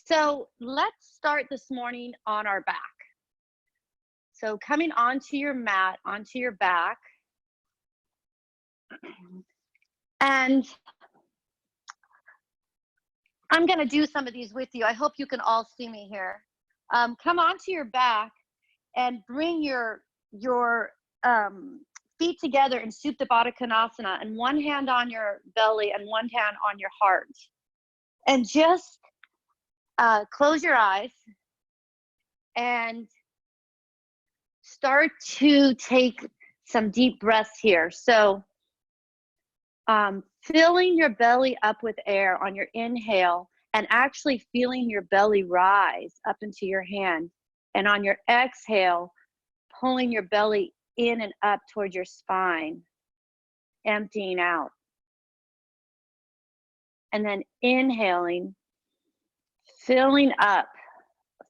So let's start this morning on our back. So coming onto your mat, onto your back. And I'm going to do some of these with you. I hope you can all see me here. Come onto your back and bring your feet together in Supta Baddha Konasana, and one hand on your belly and one hand on your heart. And just close your eyes and start to take some deep breaths here. So filling your belly up with air on your inhale, and actually feeling your belly rise up into your hand. And on your exhale, pulling your belly in and up towards your spine, emptying out. And then inhaling, filling up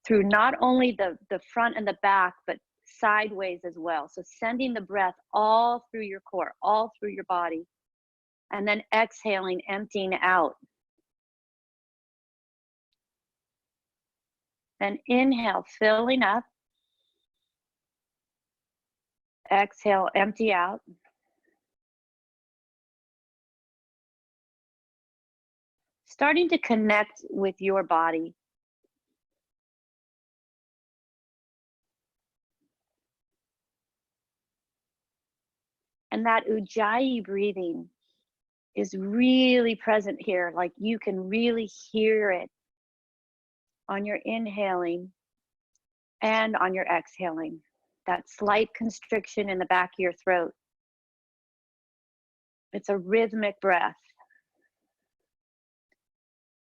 through not only the front and the back, but sideways as well. So sending the breath all through your core, all through your body. And then exhaling, emptying out. Then inhale, filling up. Exhale, empty out. Starting to connect with your body. And that Ujjayi breathing is really present here. Like you can really hear it on your inhaling and on your exhaling. That slight constriction in the back of your throat. It's a rhythmic breath.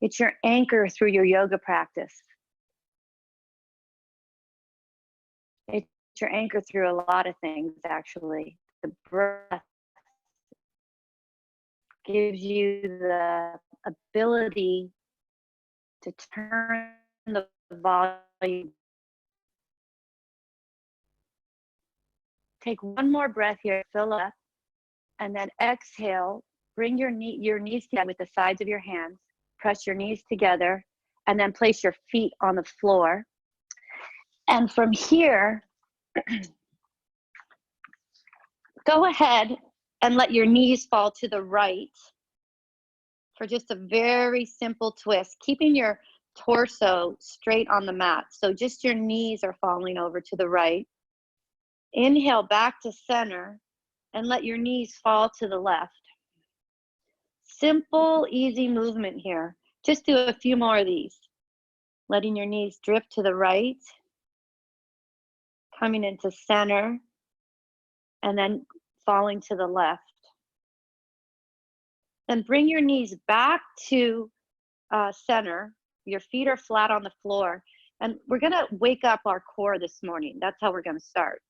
It's your anchor through your yoga practice. It's your anchor through a lot of things, actually. The breath gives you the ability to turn the volume. Take one more breath here, fill up, and then exhale. Bring your knees together with the sides of your hands. Press your knees together, and then place your feet on the floor. And from here, go ahead and let your knees fall to the right for just a very simple twist, keeping your torso straight on the mat. So just your knees are falling over to the right. Inhale back to center and let your knees fall to the left. Simple, easy movement here. Just do a few more of these. Letting your knees drift to the right, coming into center, and then falling to the left. Then bring your knees back to center. Your feet are flat on the floor. And we're going to wake up our core this morning. That's how we're going to start.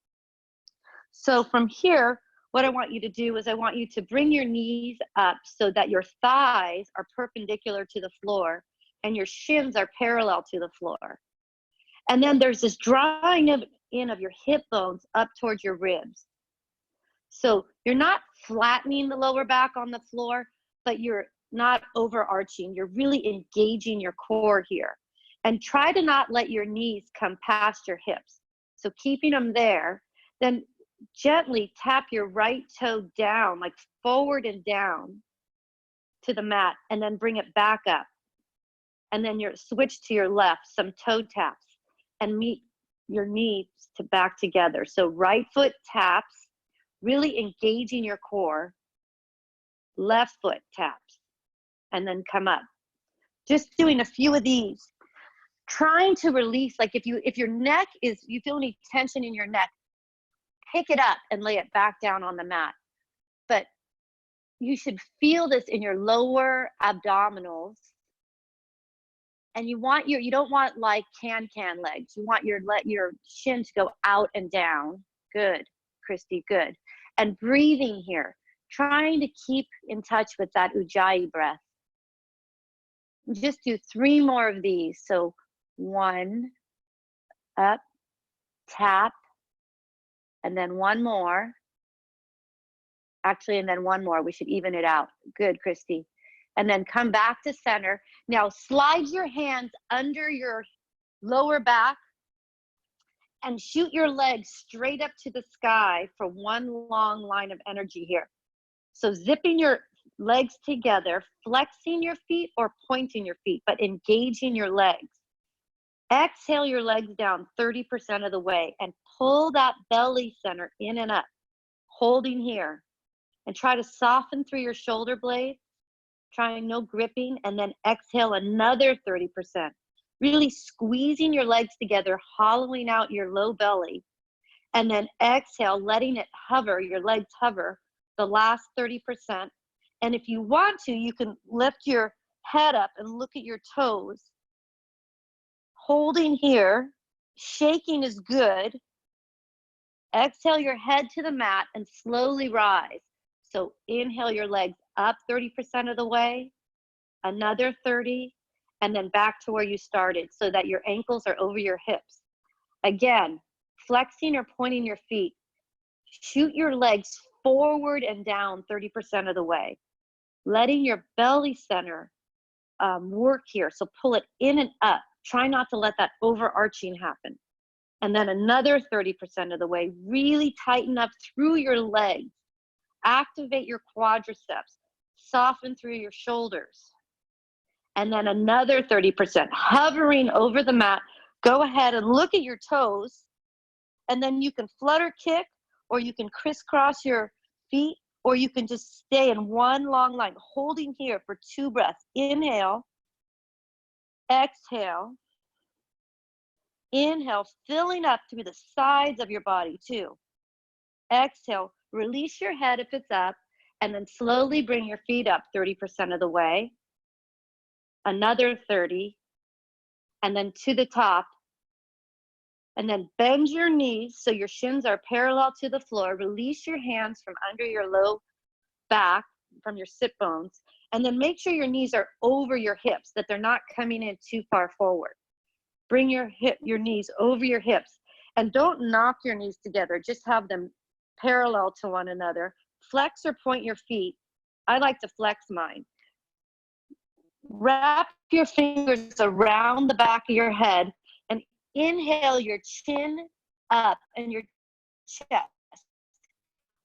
So from here, what I want you to do is I want you to bring your knees up so that your thighs are perpendicular to the floor and your shins are parallel to the floor. And then there's this drawing in of your hip bones up towards your ribs. So you're not flattening the lower back on the floor, but you're not overarching. You're really engaging your core here. And try to not let your knees come past your hips. So keeping them there, then gently tap your right toe down, like forward and down to the mat, and then bring it back up. And then switch to your left, some toe taps, and meet your knees to back together. So right foot taps, really engaging your core. Left foot taps, and then come up. Just doing a few of these. Trying to release, like if your neck is, you feel any tension in your neck, pick it up and lay it back down on the mat. But you should feel this in your lower abdominals. And you don't want like can legs. You want your shin to go out and down. Good, Christy, good. And breathing here, trying to keep in touch with that Ujjayi breath. Just do 3 more of these. So 1, up, tap, and then 1 more. Actually, and then 1 more. We should even it out. Good, Christy. And then come back to center. Now slide your hands under your lower back and shoot your legs straight up to the sky for one long line of energy here. So zipping your legs together, flexing your feet or pointing your feet, but engaging your legs. Exhale your legs down 30% of the way and pull that belly center in and up, holding here. And try to soften through your shoulder blades, trying no gripping, and then exhale another 30%. Really squeezing your legs together, hollowing out your low belly. And then exhale, letting it hover, your legs hover, the last 30%. And if you want to, you can lift your head up and look at your toes. Holding here, shaking is good. Exhale your head to the mat and slowly rise. So inhale your legs up 30% of the way, another 30, and then back to where you started so that your ankles are over your hips. Again, flexing or pointing your feet. Shoot your legs forward and down 30% of the way, letting your belly center work here. So pull it in and up. Try not to let that overarching happen. And then another 30% of the way, really tighten up through your legs. Activate your quadriceps. Soften through your shoulders. And then another 30%, hovering over the mat. Go ahead and look at your toes. And then you can flutter kick, or you can crisscross your feet, or you can just stay in one long line, holding here for 2 breaths. Inhale. Exhale. Inhale, filling up through the sides of your body too. Exhale, release your head if it's up, and then slowly bring your feet up 30% of the way. Another 30, and then to the top. And then bend your knees so your shins are parallel to the floor. Release your hands from under your low back, from your sit bones, and then make sure your knees are over your hips, that they're not coming in too far forward. Bring your knees over your hips, and don't knock your knees together. Just have them parallel to one another. Flex or point your feet. I like to flex mine. Wrap your fingers around the back of your head and inhale your chin up and your chest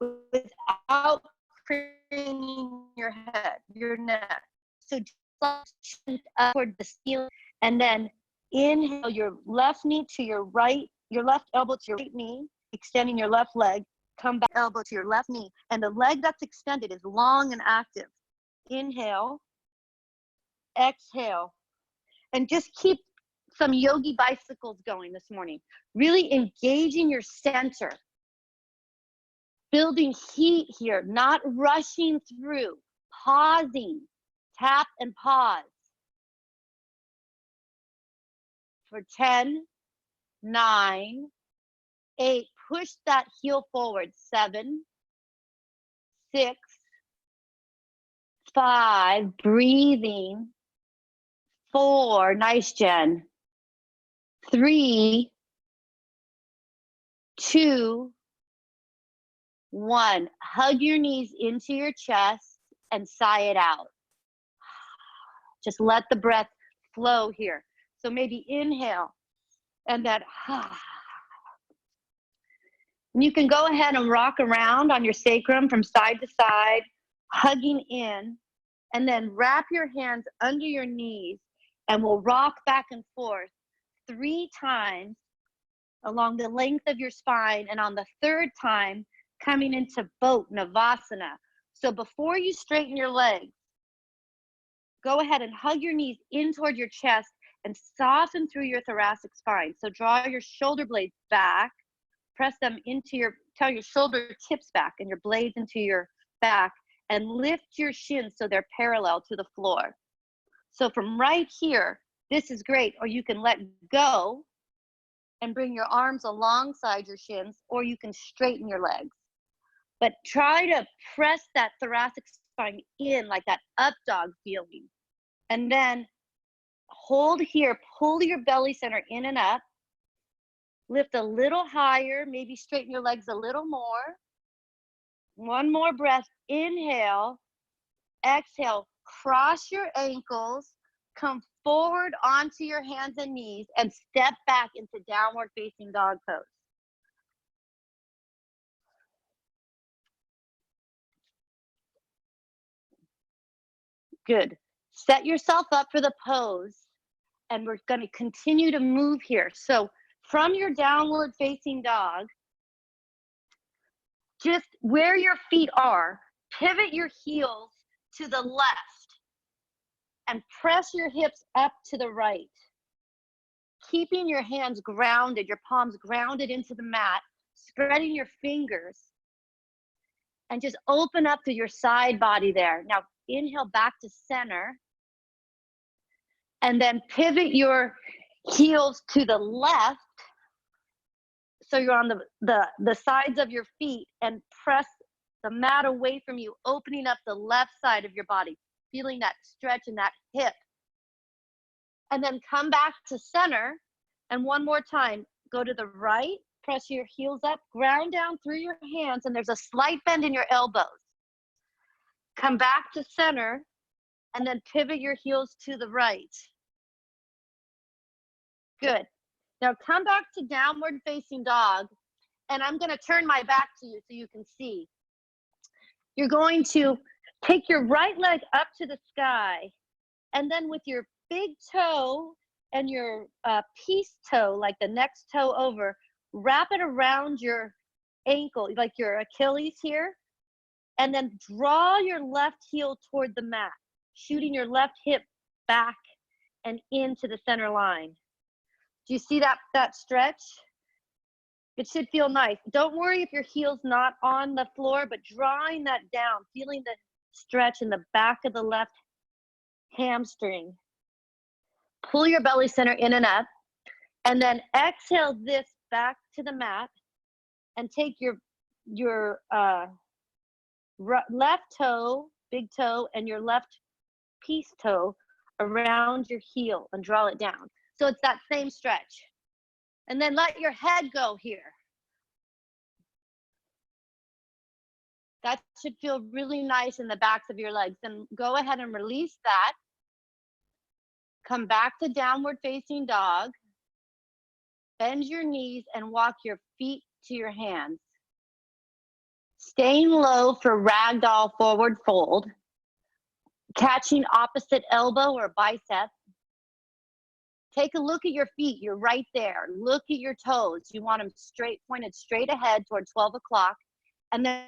without craning your head, your neck. So just chin up toward the ceiling, and then inhale your left knee to your right, your left elbow to your right knee, extending your left leg. Come back, elbow to your left knee, and the leg that's extended is long and active. Inhale, exhale, and just keep some yogi bicycles going this morning. Really engaging your center, building heat here, not rushing through, pausing, tap and pause. For 10, 9, 8, push that heel forward. 7, 6, 5, breathing. 4, nice, Jen. 3, 2, 1. Hug your knees into your chest and sigh it out. Just let the breath flow here. So maybe inhale and that. And you can go ahead and rock around on your sacrum from side to side, hugging in, and then wrap your hands under your knees, and we'll rock back and forth 3 times along the length of your spine, and on the 3rd time, coming into boat, Navasana. So before you straighten your legs, go ahead and hug your knees in toward your chest and soften through your thoracic spine. So draw your shoulder blades back, press them into tell your shoulder tips back and your blades into your back, and lift your shins so they're parallel to the floor. So from right here, this is great, or you can let go and bring your arms alongside your shins, or you can straighten your legs. But try to press that thoracic spine in, like that up dog feeling. And then hold here, pull your belly center in and up. Lift a little higher, maybe straighten your legs a little more. One more breath, inhale, exhale, cross your ankles, come forward onto your hands and knees and step back into downward facing dog pose. Good. Set yourself up for the pose, and we're going to continue to move here. So from your downward facing dog, just where your feet are, pivot your heels to the left and press your hips up to the right. Keeping your hands grounded, your palms grounded into the mat, spreading your fingers, and just open up to your side body there. Now inhale back to center, and then pivot your heels to the left, so you're on the sides of your feet, and press the mat away from you, opening up the left side of your body, feeling that stretch in that hip. And then come back to center, and one more time, go to the right, press your heels up, ground down through your hands, and there's a slight bend in your elbows. Come back to center, and then pivot your heels to the right. Good. Now come back to downward facing dog, and I'm going to turn my back to you so you can see. You're going to take your right leg up to the sky, and then with your big toe and your peace toe, like the next toe over, wrap it around your ankle, like your Achilles here, and then draw your left heel toward the mat, shooting your left hip back and into the center line. Do you see that stretch? It should feel nice. Don't worry if your heel's not on the floor, but drawing that down, feeling the stretch in the back of the left hamstring. Pull your belly center in and up, and then exhale this back to the mat, and take your left toe, big toe, and your left peace toe around your heel and draw it down. So it's that same stretch. And then let your head go here. That should feel really nice in the backs of your legs. And go ahead and release that. Come back to downward facing dog. Bend your knees and walk your feet to your hands. Staying low for ragdoll forward fold. Catching opposite elbow or bicep. Take a look at your feet. You're right there. Look at your toes. You want them straight, pointed straight ahead toward 12 o'clock. And then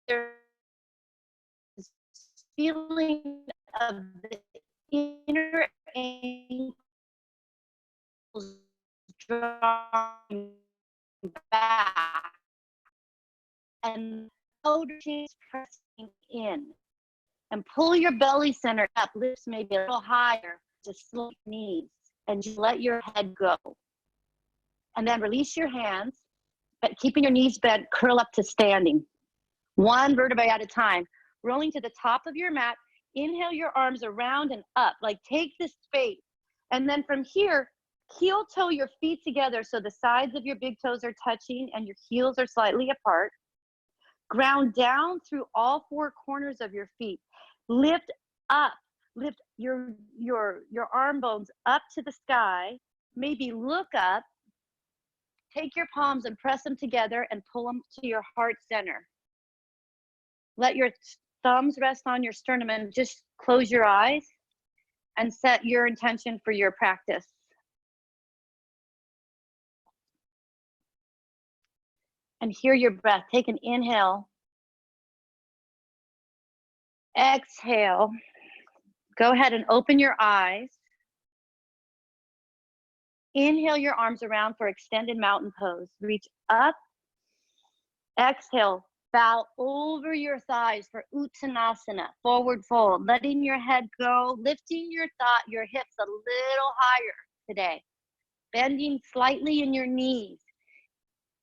there's feeling of the inner ankles drawing back and outer shins pressing in. And pull your belly center up, lips maybe a little higher. Just slow your knees and just let your head go. And then release your hands, but keeping your knees bent, curl up to standing. One vertebrae at a time. Rolling to the top of your mat, inhale your arms around and up, like take this space. And then from here, heel toe your feet together so the sides of your big toes are touching and your heels are slightly apart. Ground down through all four corners of your feet. Lift up. Lift your arm bones up to the sky. Maybe look up. Take your palms and press them together and pull them to your heart center. Let your thumbs rest on your sternum and just close your eyes and set your intention for your practice. And hear your breath. Take an inhale. Exhale. Go ahead and open your eyes. Inhale your arms around for extended mountain pose. Reach up. Exhale. Bow over your thighs for Uttanasana, forward fold. Letting your head go. Lifting your hips a little higher today. Bending slightly in your knees.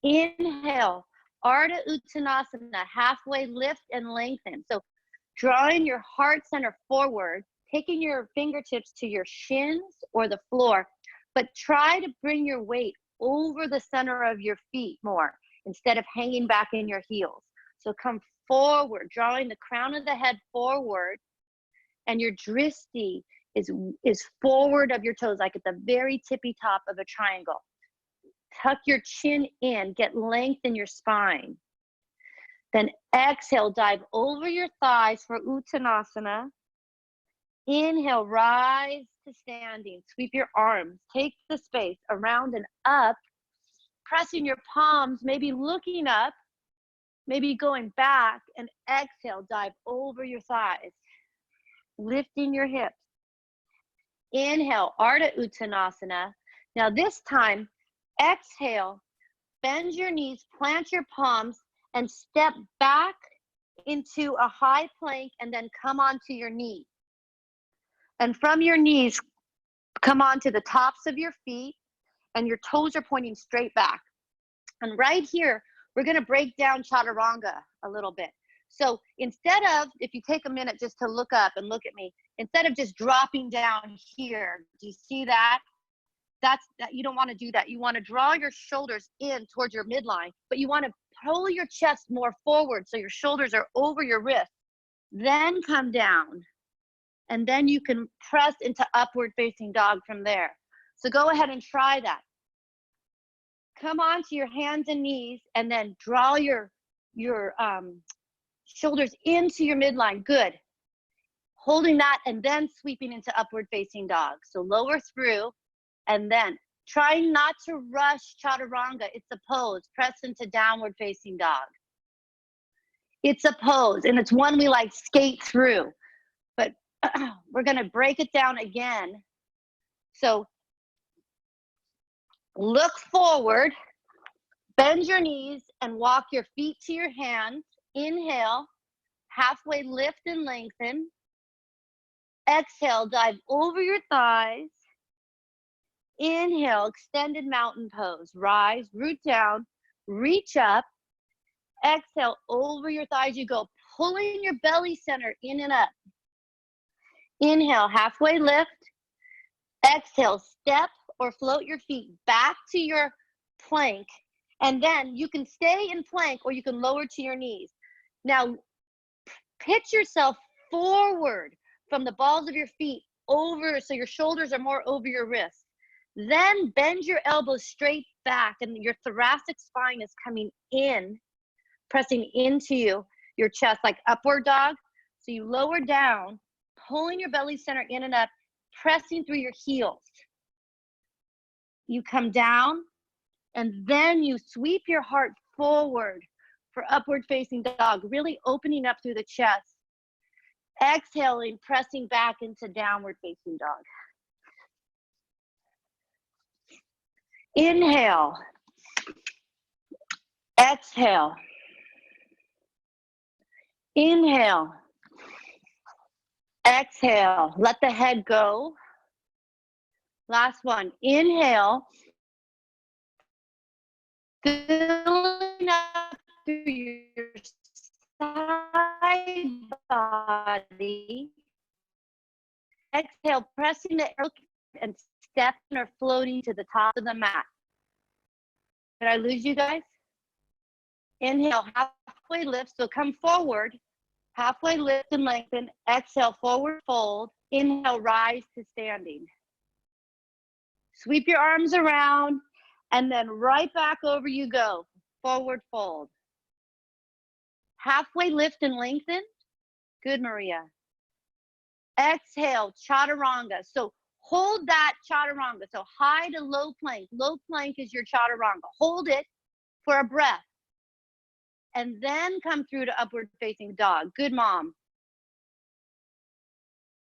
Inhale. Ardha Uttanasana. Halfway lift and lengthen. So drawing your heart center forward. Taking your fingertips to your shins or the floor, but try to bring your weight over the center of your feet more instead of hanging back in your heels. So come forward, drawing the crown of the head forward, and your dristi is forward of your toes, like at the very tippy top of a triangle. Tuck your chin in, get length in your spine. Then exhale, dive over your thighs for Uttanasana. Inhale, rise to standing. Sweep your arms, take the space around and up, pressing your palms, maybe looking up, maybe going back, and exhale, dive over your thighs, lifting your hips. Inhale, Ardha Uttanasana. Now this time, exhale, bend your knees, plant your palms, and step back into a high plank, and then come onto your knees. And from your knees, come onto the tops of your feet, and your toes are pointing straight back. And right here, we're gonna break down Chaturanga a little bit. So instead of, if you take a minute just to look up and look at me, instead of just dropping down here, do you see that? You don't wanna do that. You wanna draw your shoulders in towards your midline, but you wanna pull your chest more forward so your shoulders are over your wrists. Then come down, and then you can press into upward facing dog from there. So go ahead and try that. Come onto your hands and knees, and then draw your shoulders into your midline. Good. Holding that, and then sweeping into upward facing dog. So lower through, and then trying not to rush Chaturanga. It's a pose. Press into downward facing dog. It's a pose, and it's one we like skate through. But we're gonna break it down again. So look forward, bend your knees, and walk your feet to your hands. Inhale, halfway lift and lengthen. Exhale, dive over your thighs. Inhale, extended mountain pose. Rise, root down, reach up. Exhale, over your thighs you go, pulling your belly center in and up. Inhale, halfway lift. Exhale, step or float your feet back to your plank. And then you can stay in plank or you can lower to your knees. Now, pitch yourself forward from the balls of your feet over, so your shoulders are more over your wrists. Then bend your elbows straight back, and your thoracic spine is coming in, pressing into your chest like upward dog. So you lower down, pulling your belly center in and up, pressing through your heels. You come down, and then you sweep your heart forward for upward facing dog, really opening up through the chest. Exhaling, pressing back into downward facing dog. Inhale. Exhale. Inhale. Exhale. Let the head go. Last one. Inhale. Filling up through your side body. Exhale, pressing the air and stepping or floating to the top of the mat. Did I lose you guys? Inhale, halfway lift, so come forward. Halfway lift and lengthen. Exhale, forward fold. Inhale, rise to standing. Sweep your arms around, and then right back over you go. Forward fold. Halfway lift and lengthen. Good, Maria. Exhale, Chaturanga. So hold that Chaturanga. So high to low plank. Low plank is your Chaturanga. Hold it for a breath. And then come through to upward facing dog. Good, mom.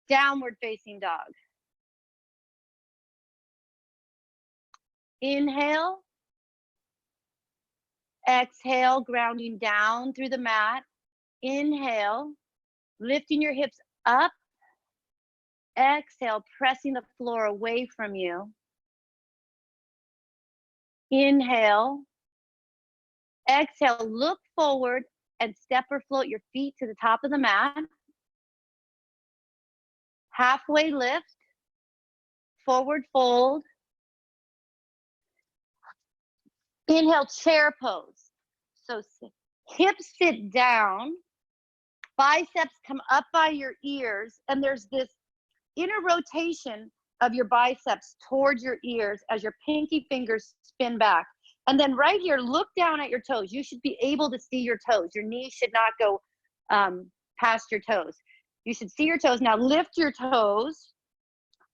Downward facing dog. Inhale. Exhale, grounding down through the mat. Inhale, lifting your hips up. Exhale, pressing the floor away from you. Inhale. Exhale, look forward and step or float your feet to the top of the mat. Halfway lift. Forward fold. Inhale, chair pose. So hips sit down, biceps come up by your ears, and there's this inner rotation of your biceps towards your ears as your pinky fingers spin back. And then right here, look down at your toes. You should be able to see your toes. Your knees should not go past your toes. You should see your toes. Now lift your toes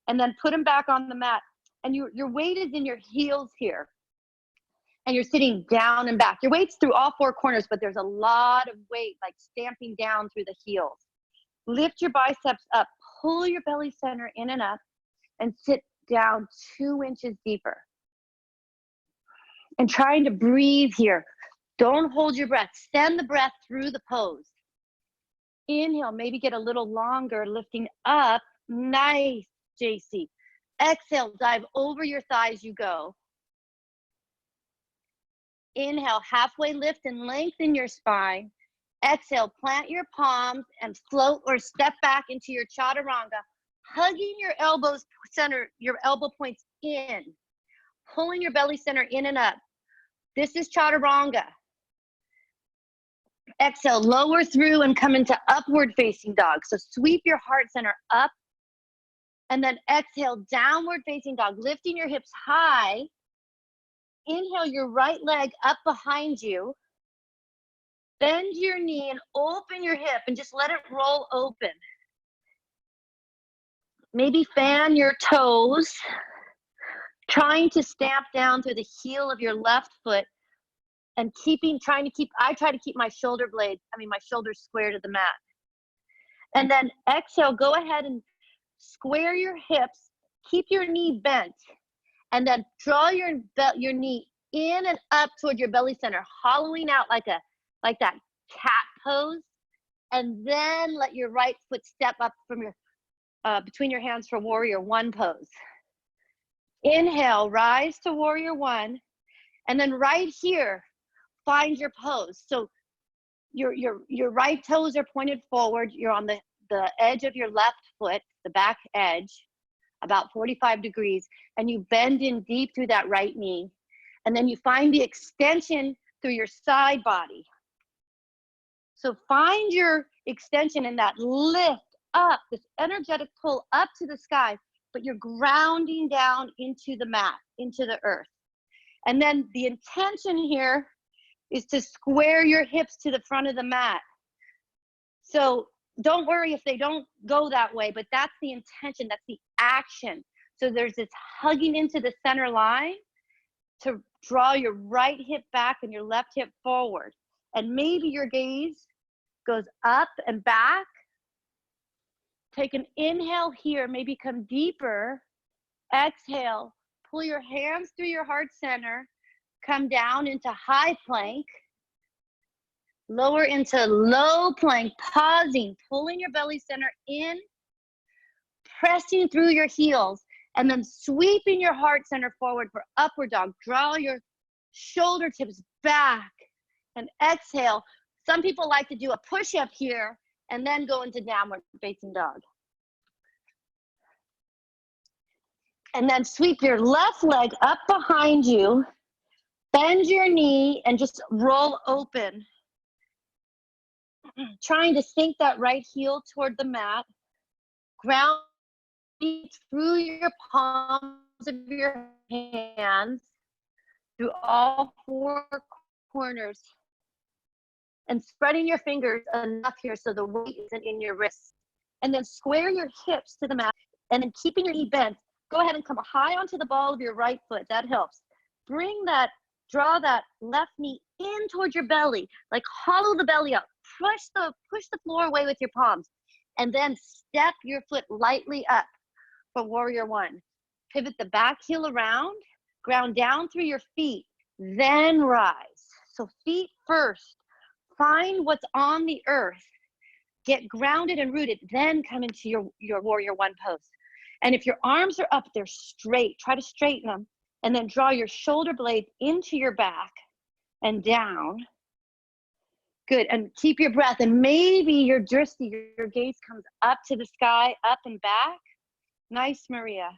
and then put them back on the mat. And your weight is in your heels here. And you're sitting down and back. Your weight's through all four corners, but there's a lot of weight like stamping down through the heels. Lift your biceps up, pull your belly center in and up, and sit down 2 inches deeper. And trying to breathe here. Don't hold your breath. Send the breath through the pose. Inhale, maybe get a little longer, lifting up. Nice, JC. Exhale, dive over your thighs, you go. Inhale, halfway lift and lengthen your spine. Exhale, plant your palms and float or step back into your chaturanga, hugging your elbows center, your elbow points in, pulling your belly center in and up. This is chaturanga. Exhale, lower through and come into upward facing dog. So sweep your heart center up and then exhale, downward facing dog, lifting your hips high. Inhale your right leg up behind you. Bend your knee and open your hip and just let it roll open. Maybe fan your toes, trying to stamp down through the heel of your left foot and I try to keep my shoulders square to the mat. And then exhale, go ahead and square your hips, keep your knee bent, and then draw your knee in and up toward your belly center, hollowing out like that cat pose, and then let your right foot step up from your between your hands for warrior one pose. Inhale, rise to warrior one, and then right here, find your pose. So your right toes are pointed forward. You're on the edge of your left foot, the back edge, about 45 degrees, and you bend in deep through that right knee. And then you find the extension through your side body. So find your extension in that lift up, this energetic pull up to the sky, but you're grounding down into the mat, into the earth. And then the intention here is to square your hips to the front of the mat. So don't worry if they don't go that way, but that's the intention, that's the action. So there's this hugging into the center line to draw your right hip back and your left hip forward. And maybe your gaze goes up and back. Take an inhale here, maybe come deeper. Exhale, pull your hands through your heart center. Come down into high plank. Lower into low plank, pausing, pulling your belly center in, pressing through your heels, and then sweeping your heart center forward for upward dog. Draw your shoulder tips back and exhale. Some people like to do a push-up here and then go into downward facing dog. And then sweep your left leg up behind you, bend your knee and just roll open. Trying to sink that right heel toward the mat. Ground through your palms of your hands, through all four corners, and spreading your fingers enough here so the weight isn't in your wrists. And then square your hips to the mat, and then keeping your knee bent, go ahead and come high onto the ball of your right foot. That helps. Draw that left knee in towards your belly, like hollow the belly out. Push the floor away with your palms, and then step your foot lightly up for warrior one. Pivot the back heel around, ground down through your feet, then rise. So feet first. Find what's on the earth. Get grounded and rooted, then come into your warrior one pose. And if your arms are up, they're straight. Try to straighten them. And then draw your shoulder blades into your back and down. Good, and keep your breath. And maybe your drishti, your gaze comes up to the sky, up and back. Nice, Maria.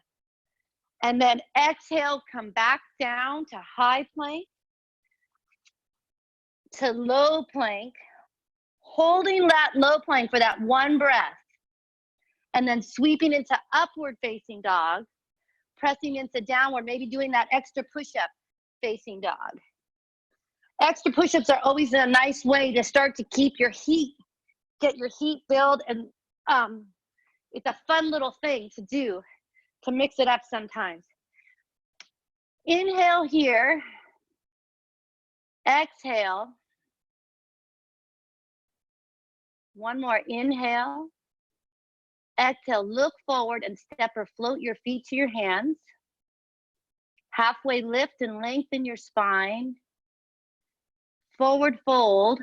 And then exhale, come back down to high plank, to low plank, holding that low plank for that one breath. And then sweeping into upward facing dog, pressing into downward, maybe doing that extra push-up facing dog. Extra push-ups are always a nice way to start to keep your heat, get your heat build, and it's a fun little thing to do to mix it up sometimes. Inhale here, exhale. One more, inhale, exhale, look forward and step or float your feet to your hands. Halfway lift and lengthen your spine. Forward fold,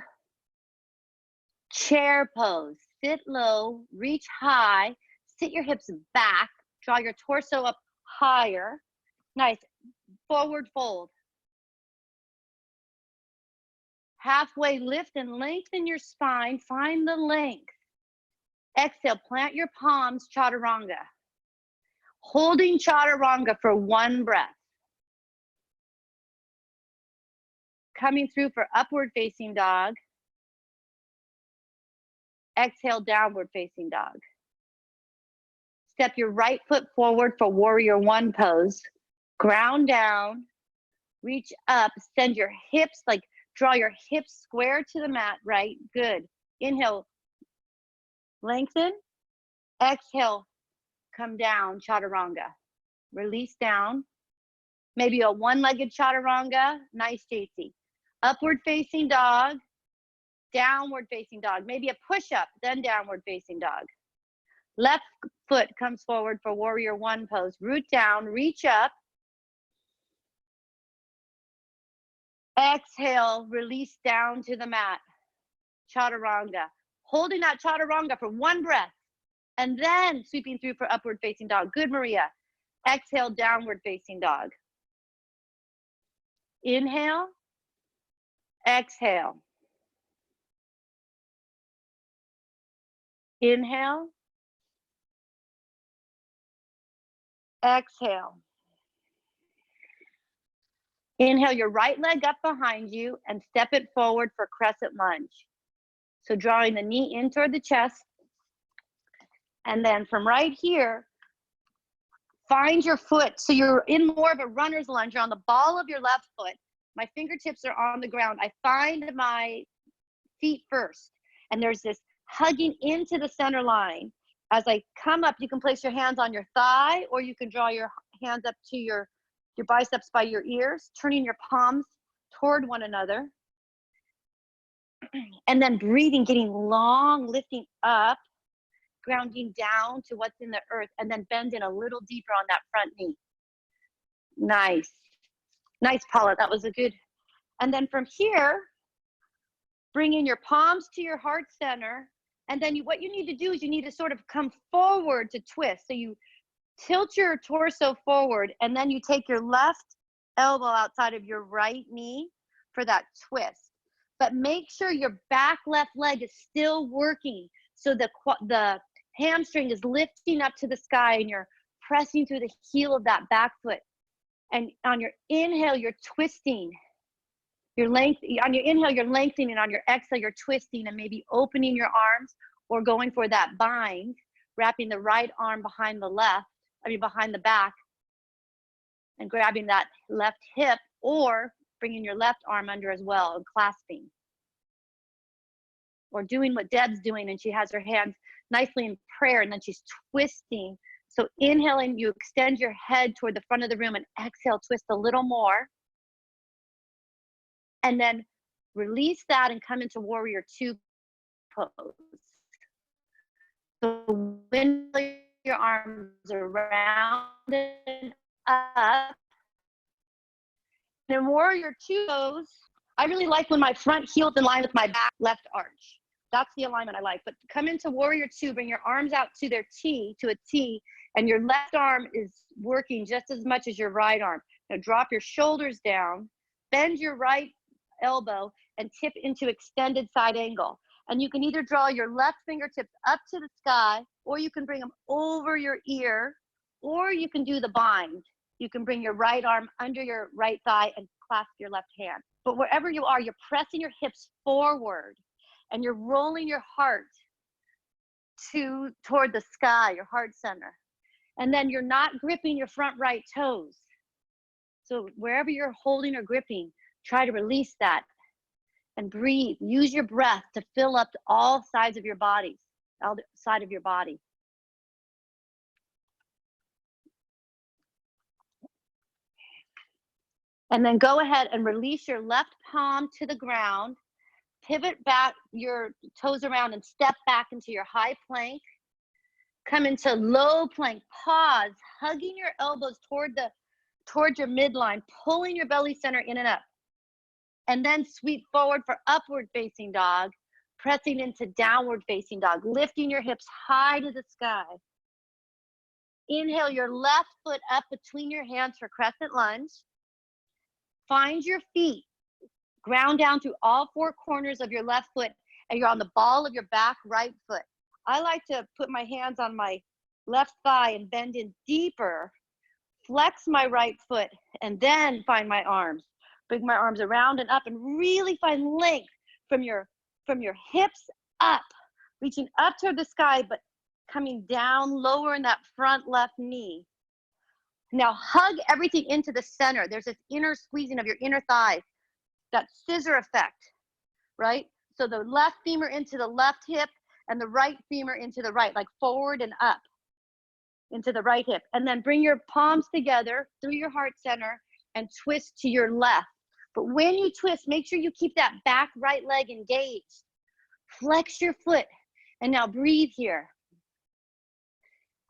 chair pose, sit low, reach high, sit your hips back, draw your torso up higher. Nice, forward fold. Halfway lift and lengthen your spine, find the length. Exhale, plant your palms, chaturanga. Holding chaturanga for one breath. Coming through for upward facing dog. Exhale, downward facing dog. Step your right foot forward for warrior one pose. Ground down, reach up, send your hips, like draw your hips square to the mat, right? Good. Inhale, lengthen. Exhale, come down, chaturanga. Release down. Maybe a one-legged chaturanga. Nice, JC. Upward facing dog, downward facing dog. Maybe a push-up, then downward facing dog. Left foot comes forward for warrior one pose. Root down, reach up. Exhale, release down to the mat. Chaturanga. Holding that chaturanga for one breath. And then sweeping through for upward facing dog. Good, Maria. Exhale, downward facing dog. Inhale. Exhale. Inhale. Exhale. Inhale your right leg up behind you and step it forward for crescent lunge. So drawing the knee in toward the chest. And then from right here, find your foot. So you're in more of a runner's lunge. You're on the ball of your left foot. My fingertips are on the ground. I find my feet first. And there's this hugging into the center line. As I come up, you can place your hands on your thigh, or you can draw your hands up to your biceps by your ears, turning your palms toward one another. And then breathing, getting long, lifting up, grounding down to what's in the earth, and then bending a little deeper on that front knee. Nice. Nice, Paula. That was a good. And then from here, bring in your palms to your heart center. And then what you need to do is you need to sort of come forward to twist. So you tilt your torso forward, and then you take your left elbow outside of your right knee for that twist. But make sure your back left leg is still working. So the hamstring is lifting up to the sky, and you're pressing through the heel of that back foot. And on your inhale, you're twisting. On your inhale, you're lengthening, and on your exhale, you're twisting and maybe opening your arms or going for that bind, wrapping the right arm behind the back, and grabbing that left hip, or bringing your left arm under as well and clasping. Or doing what Deb's doing, and she has her hands nicely in prayer, and then she's twisting. So inhaling, you extend your head toward the front of the room, and exhale, twist a little more. And then release that and come into warrior two pose. So windmill your arms around and up. In warrior two pose, I really like when my front heel's in line with my back left arch. That's the alignment I like. But come into warrior two, bring your arms out to a T, and your left arm is working just as much as your right arm. Now drop your shoulders down, bend your right elbow, and tip into extended side angle. And you can either draw your left fingertips up to the sky, or you can bring them over your ear, or you can do the bind. You can bring your right arm under your right thigh and clasp your left hand. But wherever you are, you're pressing your hips forward, and you're rolling your heart toward the sky, your heart center. And then you're not gripping your front right toes. So wherever you're holding or gripping, try to release that and breathe. Use your breath to fill up all sides of your body, all side of your body. And then go ahead and release your left palm to the ground. Pivot back your toes around and step back into your high plank. Come into low plank. Pause, hugging your elbows towards your midline, pulling your belly center in and up. And then sweep forward for upward facing dog, pressing into downward facing dog, lifting your hips high to the sky. Inhale your left foot up between your hands for crescent lunge. Find your feet. Ground down through all four corners of your left foot, and you're on the ball of your back right foot. I like to put my hands on my left thigh and bend in deeper, flex my right foot, and then find my arms. Bring my arms around and up and really find length from your hips up, reaching up toward the sky, but coming down lower in that front left knee. Now hug everything into the center. There's this inner squeezing of your inner thighs, that scissor effect, right? So the left femur into the left hip and the right femur into the right, like forward and up into the right hip. And then bring your palms together through your heart center and twist to your left. But when you twist, make sure you keep that back right leg engaged. Flex your foot. And now breathe here.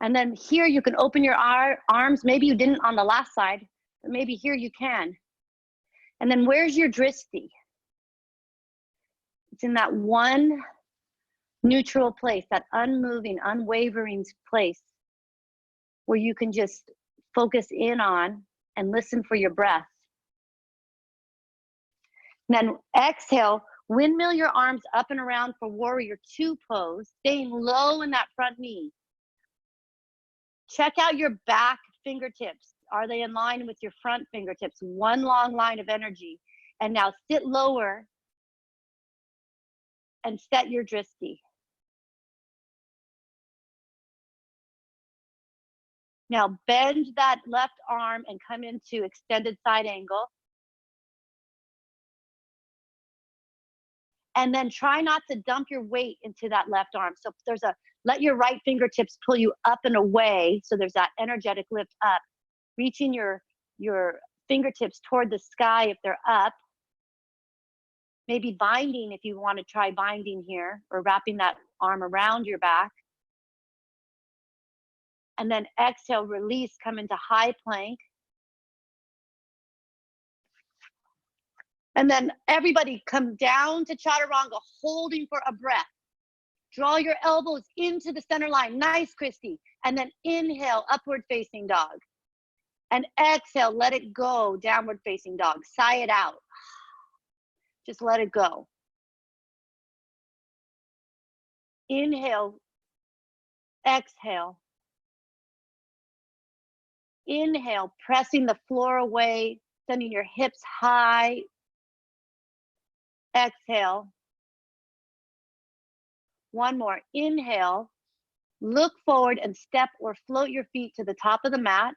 And then here you can open your arms. Maybe you didn't on the last side, but maybe here you can. And then where's your drishti? It's in that one neutral place, that unmoving, unwavering place where you can just focus in on and listen for your breath. And then exhale, windmill your arms up and around for warrior two pose, staying low in that front knee. Check out your back fingertips. Are they in line with your front fingertips? One long line of energy. And now sit lower and set your drishti. Now bend that left arm and come into extended side angle. And then try not to dump your weight into that left arm. So let your right fingertips pull you up and away. So there's that energetic lift up. Reaching your fingertips toward the sky if they're up. Maybe binding if you want to try binding here, or wrapping that arm around your back. And then exhale, release, come into high plank. And then everybody come down to chaturanga, holding for a breath. Draw your elbows into the center line. Nice, Christy. And then inhale, upward facing dog. And exhale, let it go, downward facing dog. Sigh it out. Just let it go. Inhale, exhale. Inhale, pressing the floor away, sending your hips high. Exhale. One more. Inhale, look forward and step or float your feet to the top of the mat.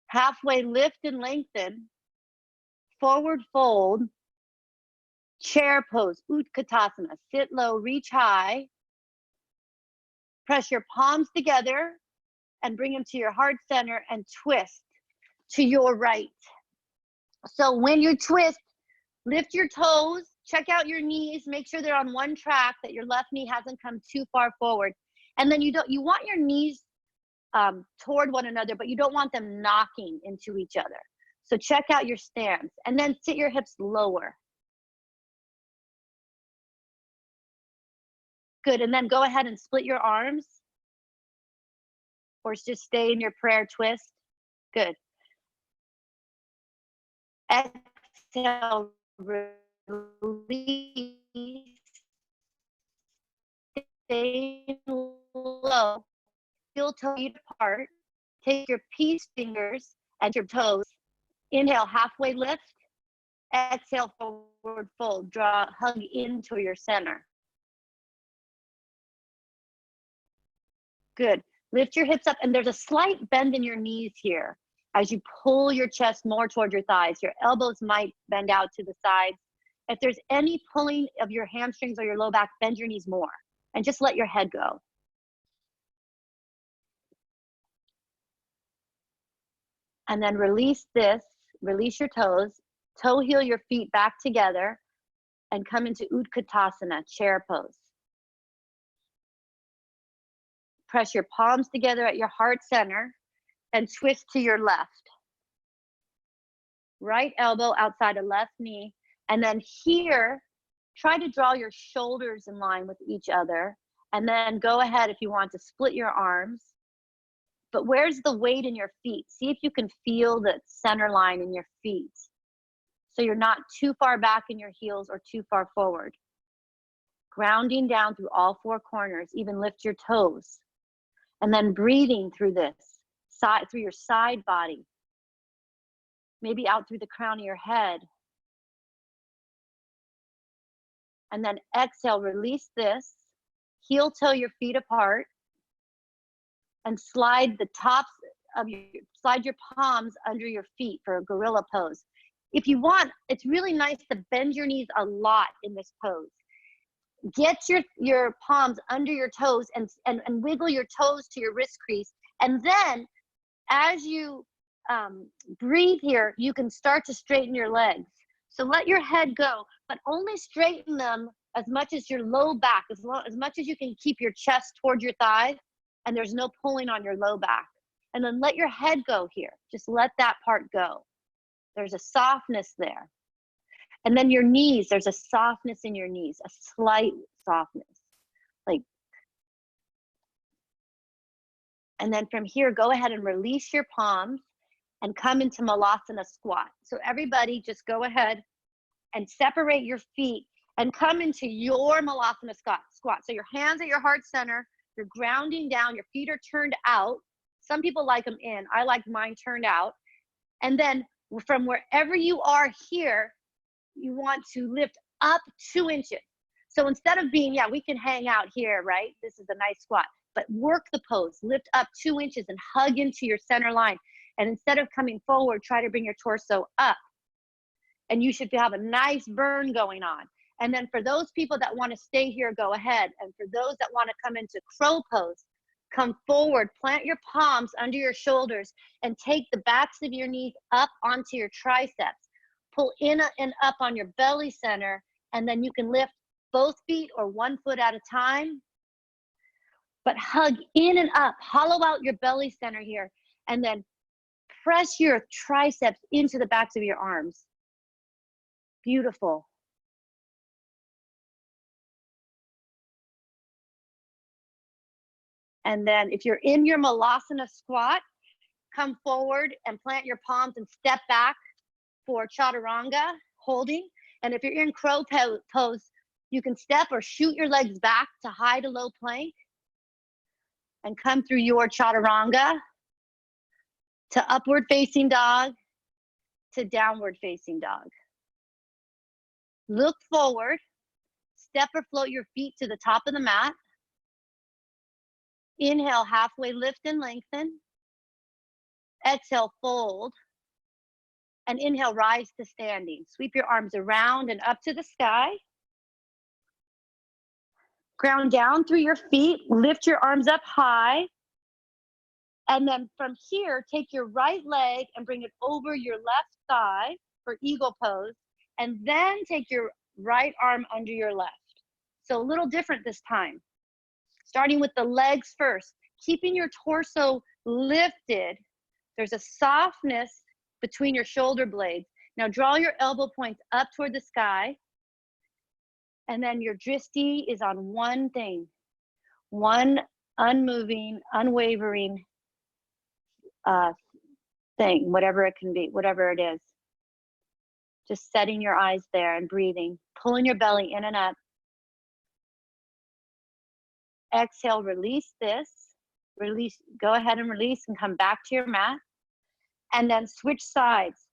Halfway lift and lengthen. Forward fold. Chair pose, Utkatasana. Sit low, reach high. Press your palms together and bring them to your heart center and twist to your right. So when you twist, lift your toes, check out your knees, make sure they're on one track, that your left knee hasn't come too far forward. And then you want your knees toward one another, but you don't want them knocking into each other. So check out your stance and then sit your hips lower. Good, and then go ahead and split your arms or just stay in your prayer twist. Good. Exhale, release. Stay low. Heel toe feet apart. Take your peace fingers and your toes. Inhale, halfway lift. Exhale, forward fold. Hug into your center. Good. Lift your hips up, and there's a slight bend in your knees here as you pull your chest more toward your thighs. Your elbows might bend out to the sides. If there's any pulling of your hamstrings or your low back, bend your knees more and just let your head go. And then release this, release your toes, toe heel your feet back together, and come into Utkatasana, chair pose. Press your palms together at your heart center and twist to your left. Right elbow outside of left knee. And then here, try to draw your shoulders in line with each other. And then go ahead if you want to split your arms. But where's the weight in your feet? See if you can feel the center line in your feet. So you're not too far back in your heels or too far forward. Grounding down through all four corners, even lift your toes. And then breathing through this, through your side body. Maybe out through the crown of your head. And then exhale, release this. Heel toe your feet apart. And slide the tops of slide your palms under your feet for a gorilla pose. If you want, it's really nice to bend your knees a lot in this pose. Get your palms under your toes and wiggle your toes to your wrist crease. And then as you breathe here, you can start to straighten your legs. So let your head go, but only straighten them as much as your low back, as much as you can keep your chest toward your thighs and there's no pulling on your low back. And then let your head go here. Just let that part go. There's a softness there. And then your knees, there's a softness in your knees, a slight softness. And then from here, go ahead and release your palms and come into Malasana squat. So everybody just go ahead and separate your feet and come into your Malasana squat. So your hands at your heart center, you're grounding down, your feet are turned out. Some people like them in, I like mine turned out. And then from wherever you are here, you want to lift up 2 inches. So instead of being, we can hang out here, right? This is a nice squat, but work the pose, lift up 2 inches and hug into your center line. And instead of coming forward, try to bring your torso up. And you should have a nice burn going on. And then for those people that want to stay here, go ahead. And for those that want to come into crow pose, come forward, plant your palms under your shoulders and take the backs of your knees up onto your triceps. Pull in and up on your belly center, and then you can lift both feet or 1 foot at a time. But hug in and up, hollow out your belly center here, and then press your triceps into the backs of your arms. Beautiful. And then if you're in your Malasana squat, come forward and plant your palms and step back for chaturanga, holding. And if you're in crow pose, you can step or shoot your legs back to high to low plank and come through your chaturanga to upward facing dog to downward facing dog. Look forward, step or float your feet to the top of the mat. Inhale, halfway lift and lengthen. Exhale, fold. And inhale, rise to standing. Sweep your arms around and up to the sky. Ground down through your feet, lift your arms up high. And then from here, take your right leg and bring it over your left thigh for eagle pose. And then take your right arm under your left. So a little different this time. Starting with the legs first, keeping your torso lifted. There's a softness between your shoulder blades. Now draw your elbow points up toward the sky. And then your dristi is on one thing, one unmoving, unwavering thing, whatever it can be, whatever it is. Just setting your eyes there and breathing, pulling your belly in and up. Exhale, release this. Release, go ahead and release and come back to your mat. And then switch sides.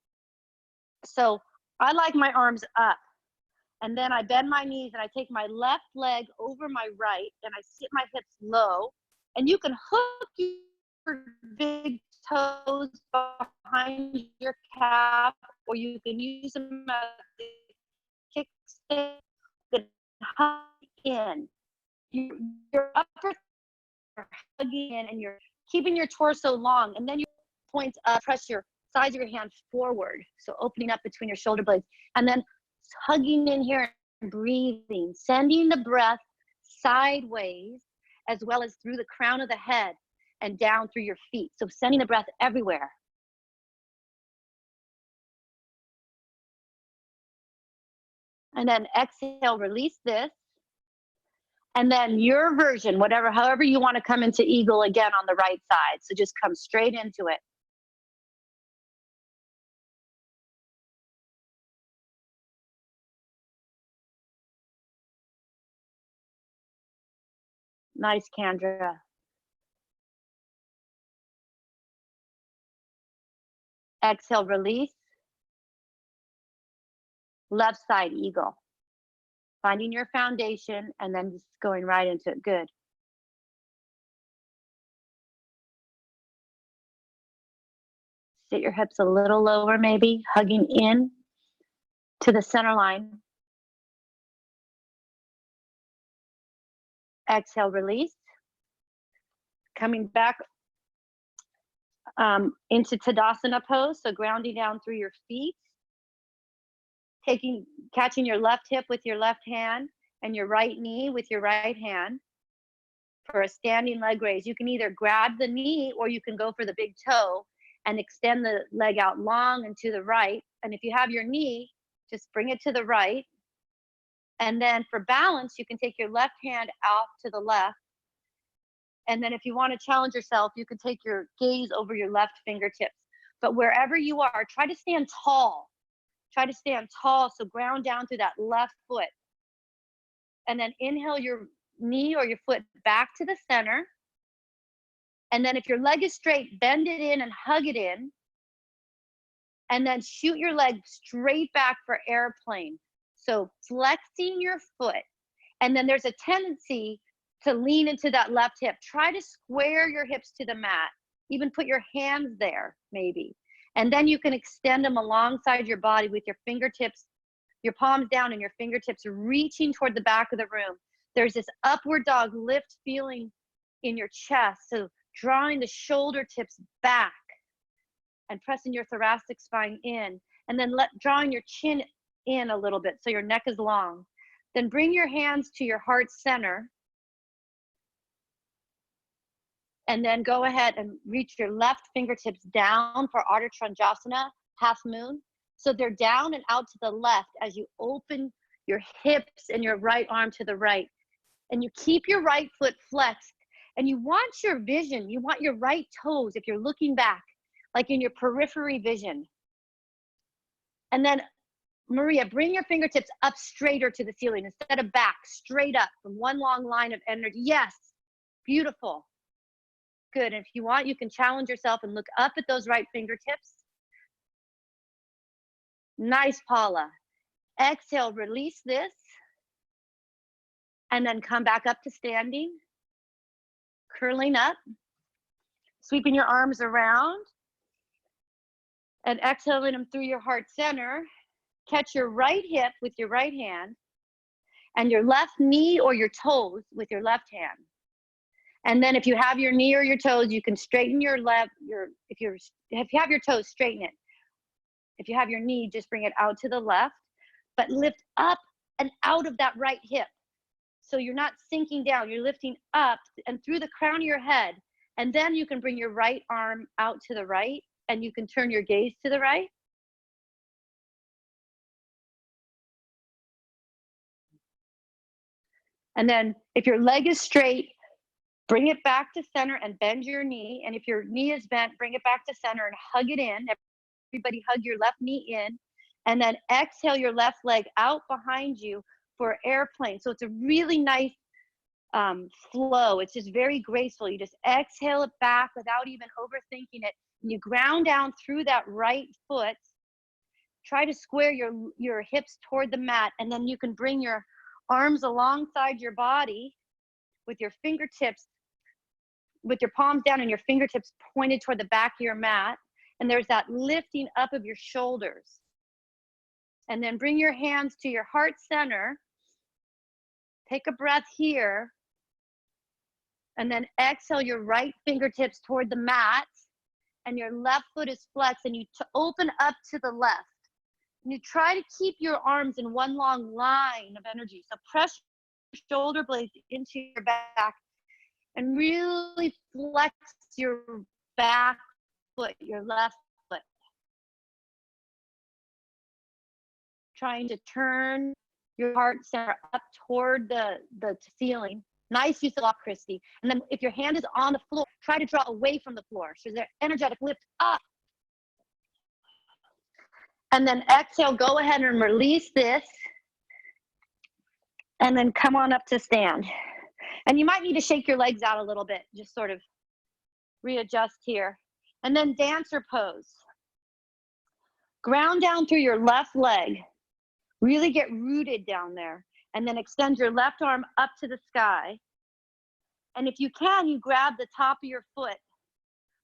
So I like my arms up. And then I bend my knees and I take my left leg over my right and I sit my hips low And you can hook your big toes behind your calf, or you can use them as a kickstand. You can hug in. Your upper hugging in, and you're keeping your torso long, and then you points up, press your sides of your hand forward, so opening up between your shoulder blades, and then hugging in here and breathing, sending the breath sideways as well as through the crown of the head and down through your feet. So sending the breath everywhere. And then exhale, release this. And then your version, however you want to come into eagle again on the right side. So just come straight into it. Nice, Kendra. Exhale, release. Left side, eagle. Finding your foundation and then just going right into it. Good. Sit your hips a little lower, maybe, hugging in to the center line. Exhale, release. Coming back into Tadasana pose, so grounding down through your feet. Catching your left hip with your left hand and your right knee with your right hand for a standing leg raise. You can either grab the knee or you can go for the big toe and extend the leg out long and to the right. And if you have your knee, just bring it to the right. And then for balance, you can take your left hand out to the left. And then if you want to challenge yourself, you can take your gaze over your left fingertips. But wherever you are, try to stand tall. Try to stand tall, so ground down through that left foot. And then inhale your knee or your foot back to the center. And then if your leg is straight, bend it in and hug it in. And then shoot your leg straight back for airplane. So flexing your foot. And then there's a tendency to lean into that left hip. Try to square your hips to the mat. Even put your hands there, maybe. And then you can extend them alongside your body with your fingertips, your palms down and your fingertips reaching toward the back of the room. There's this upward dog lift feeling in your chest. So drawing the shoulder tips back and pressing your thoracic spine in. And then drawing your chin in a little bit so your neck is long. Then bring your hands to your heart center. And then go ahead and reach your left fingertips down for Ardha Chandrasana, half moon. So they're down and out to the left as you open your hips and your right arm to the right. And you keep your right foot flexed. And you want your vision, you want your right toes, if you're looking back, like in your periphery vision. And then, Maria, bring your fingertips up straighter to the ceiling instead of back, straight up from one long line of energy. Yes, beautiful. Good. And if you want, you can challenge yourself and look up at those right fingertips. Nice, Paula. Exhale, release this. And then come back up to standing. Curling up. Sweeping your arms around. And exhaling them through your heart center. Catch your right hip with your right hand. And your left knee or your toes with your left hand. And then if you have your knee or your toes, you can straighten your if you have your toes, straighten it. If you have your knee, just bring it out to the left, but lift up and out of that right hip. So you're not sinking down, you're lifting up and through the crown of your head. And then you can bring your right arm out to the right and you can turn your gaze to the right. And then if your leg is straight, bring it back to center and bend your knee. And if your knee is bent, bring it back to center and hug it in. Everybody hug your left knee in. And then exhale your left leg out behind you for airplane. So it's a really nice flow. It's just very graceful. You just exhale it back without even overthinking it. And you ground down through that right foot. Try to square your hips toward the mat. And then you can bring your arms alongside your body with your fingertips with your palms down and your fingertips pointed toward the back of your mat. And there's that lifting up of your shoulders. And then bring your hands to your heart center. Take a breath here. And then exhale your right fingertips toward the mat. And your left foot is flexed. And you open up to the left. And you try to keep your arms in one long line of energy. So press your shoulder blades into your back. And really flex your back foot, your left foot. Trying to turn your heart center up toward the ceiling. Nice use of lock, Christy. And then if your hand is on the floor, try to draw away from the floor. So there's energetic lift up. And then exhale, go ahead and release this. And then come on up to stand. And you might need to shake your legs out a little bit, just sort of readjust here. And then dancer pose. Ground down through your left leg. Really get rooted down there. And then extend your left arm up to the sky. And if you can, you grab the top of your foot.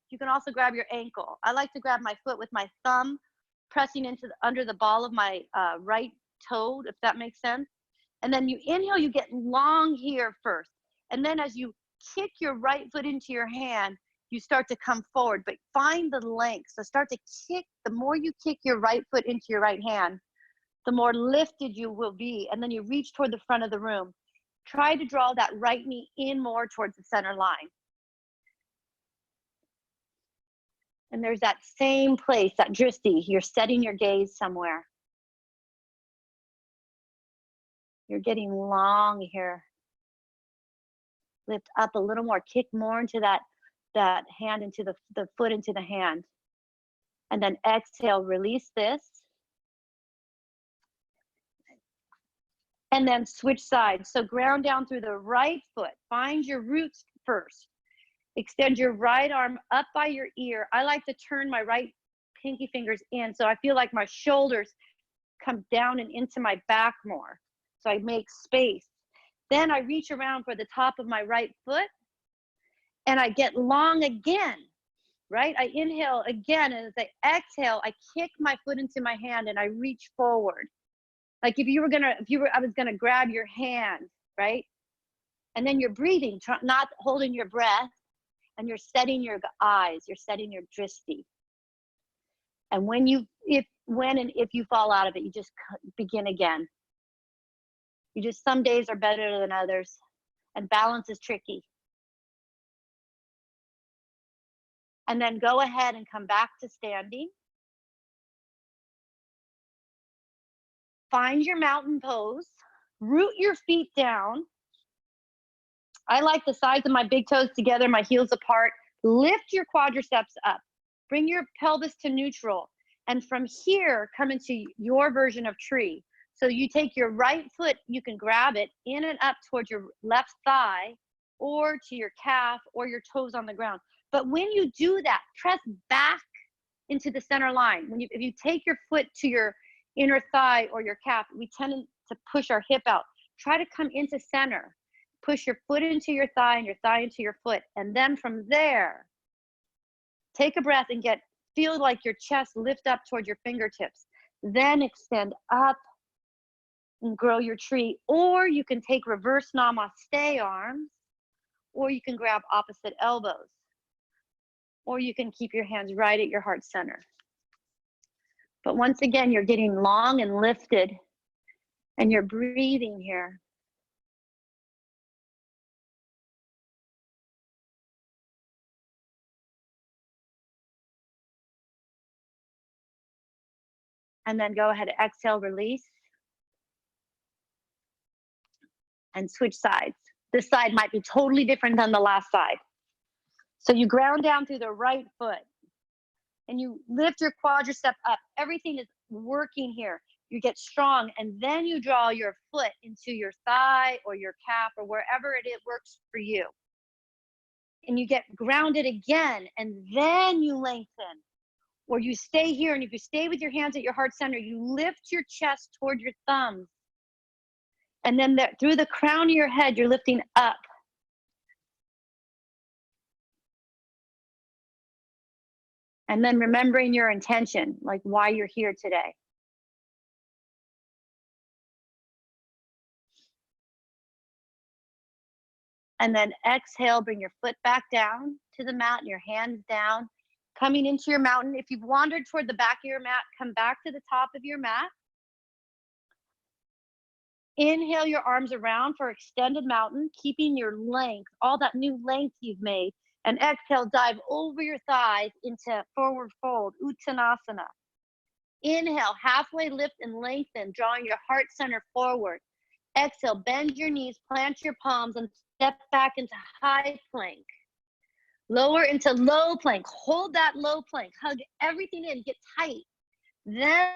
You can also grab your ankle. I like to grab my foot with my thumb pressing into under the ball of my right toe, if that makes sense. And then you inhale, you get long here first. And then as you kick your right foot into your hand, you start to come forward, but find the length. So start to kick. The more you kick your right foot into your right hand, the more lifted you will be. And then you reach toward the front of the room. Try to draw that right knee in more towards the center line. And there's that same place, that drishti. You're setting your gaze somewhere. You're getting long here. Lift up a little more, kick more into that hand, into the foot into the hand. And then exhale, release this. And then switch sides. So ground down through the right foot. Find your roots first. Extend your right arm up by your ear. I like to turn my right pinky fingers in, so I feel like my shoulders come down and into my back more. So I make space. Then I reach around for the top of my right foot and I get long again, right? I inhale again, and as I exhale, I kick my foot into my hand and I reach forward. Like I was gonna grab your hand, right? And then you're breathing, not holding your breath, and you're setting your eyes, you're setting your drishti. And if you fall out of it, you just begin again. Some days are better than others, and balance is tricky. And then go ahead and come back to standing. Find your mountain pose, root your feet down. I like the sides of my big toes together, my heels apart. Lift your quadriceps up. Bring your pelvis to neutral. And from here, come into your version of tree. So you take your right foot, you can grab it in and up towards your left thigh or to your calf or your toes on the ground. But when you do that, press back into the center line. If you take your foot to your inner thigh or your calf, we tend to push our hip out. Try to come into center. Push your foot into your thigh and your thigh into your foot. And then from there, take a breath and feel like your chest lift up towards your fingertips. Then extend up and grow your tree. Or you can take reverse namaste arms, or you can grab opposite elbows, or you can keep your hands right at your heart center. But once again, you're getting long and lifted, and you're breathing here. And then go ahead, exhale, release. And switch sides. This side might be totally different than the last side. So you ground down through the right foot and you lift your quadricep up. Everything is working here. You get strong, and then you draw your foot into your thigh or your calf or wherever it works for you. And you get grounded again, and then you lengthen. Or you stay here, and if you stay with your hands at your heart center, you lift your chest toward your thumbs. And then through the crown of your head, you're lifting up. And then remembering your intention, like why you're here today. And then exhale, bring your foot back down to the mat and your hands down, coming into your mountain. If you've wandered toward the back of your mat, come back to the top of your mat. Inhale your arms around for extended mountain, keeping your length, all that new length you've made. And exhale, dive over your thighs into forward fold, Uttanasana. Inhale, halfway lift and lengthen, drawing your heart center forward. Exhale, bend your knees, plant your palms, and step back into high plank. Lower into low plank. Hold that low plank. Hug everything in. Get tight. Then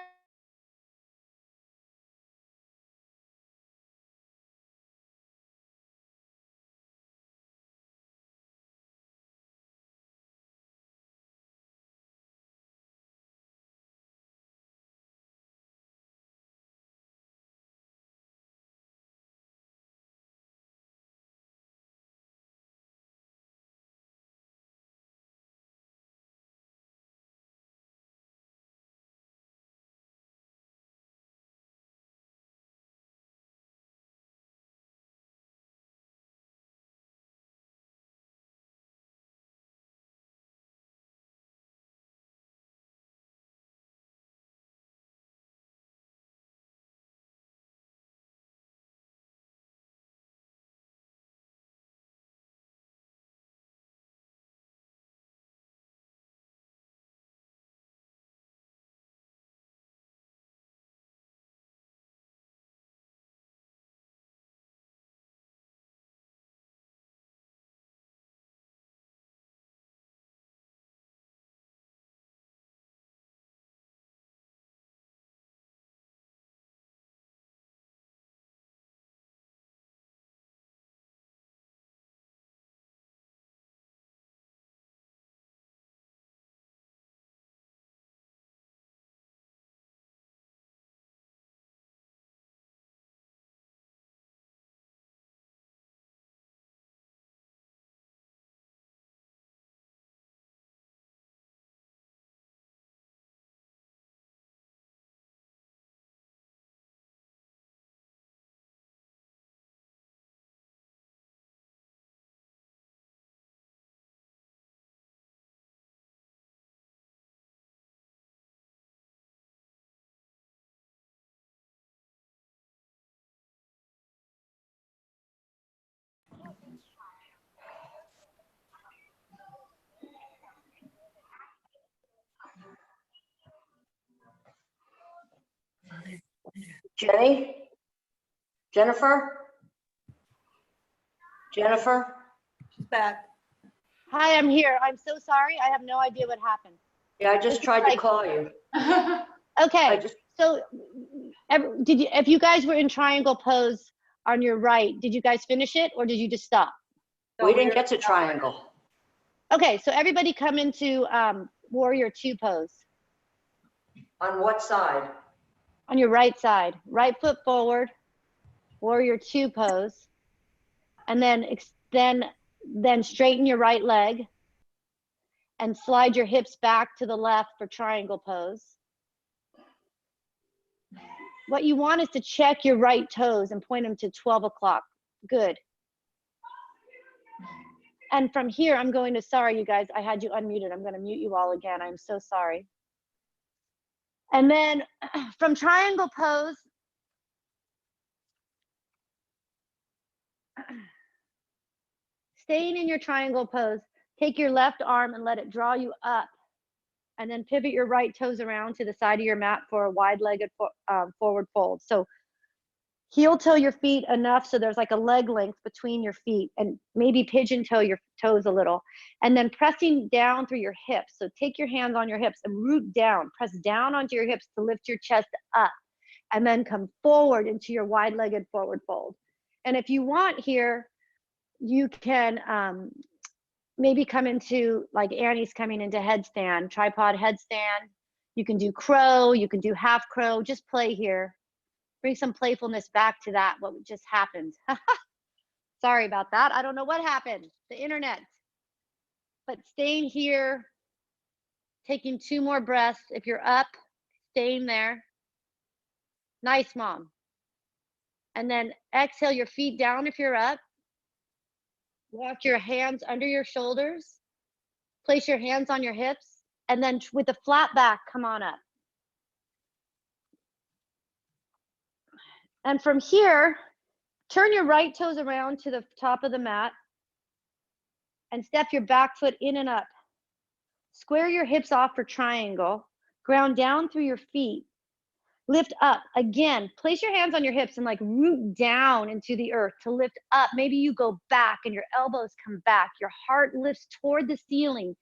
Jenny? Jennifer? Jennifer? She's back. hi, I'm here. I'm so sorry. I have no idea what happened. Yeah, I just tried to call you. Okay. So if you guys were in triangle pose on your right, did you guys finish it or did you just stop? We didn't get to triangle. Okay, so everybody come into warrior two pose. On what side? On your right side, right foot forward, warrior two pose. And then straighten your right leg and slide your hips back to the left for triangle pose. What you want is to check your right toes and point them to 12 o'clock. Good. And from here, I'm going to, sorry, you guys, I had you unmuted. I'm going to mute you all again. I'm so sorry. And then from triangle pose, staying in your triangle pose, take your left arm and let it draw you up. And then pivot your right toes around to the side of your mat for a wide-legged forward fold. So heel toe your feet enough so there's like a leg length between your feet, and maybe pigeon toe your toes a little. And then pressing down through your hips. So take your hands on your hips and root down. Press down onto your hips to lift your chest up. And then come forward into your wide-legged forward fold. And if you want here, you can maybe come into, like Annie's coming into headstand, tripod headstand. You can do crow, you can do half crow, just play here. Bring some playfulness back to that, what just happened. Sorry about that. I don't know what happened, the internet. But staying here Taking 2 more breaths. If you're up, staying there. Nice, mom. And then exhale your feet down if you're up. Walk your hands under your shoulders. Place your hands on your hips. And then with a flat back, come on up. And from here, turn your right toes around to the top of the mat and step your back foot in and up. Square your hips off for triangle. Ground down through your feet. Lift up. Again, place your hands on your hips and like root down into the earth to lift up. Maybe you go back and your elbows come back. Your heart lifts toward the ceiling.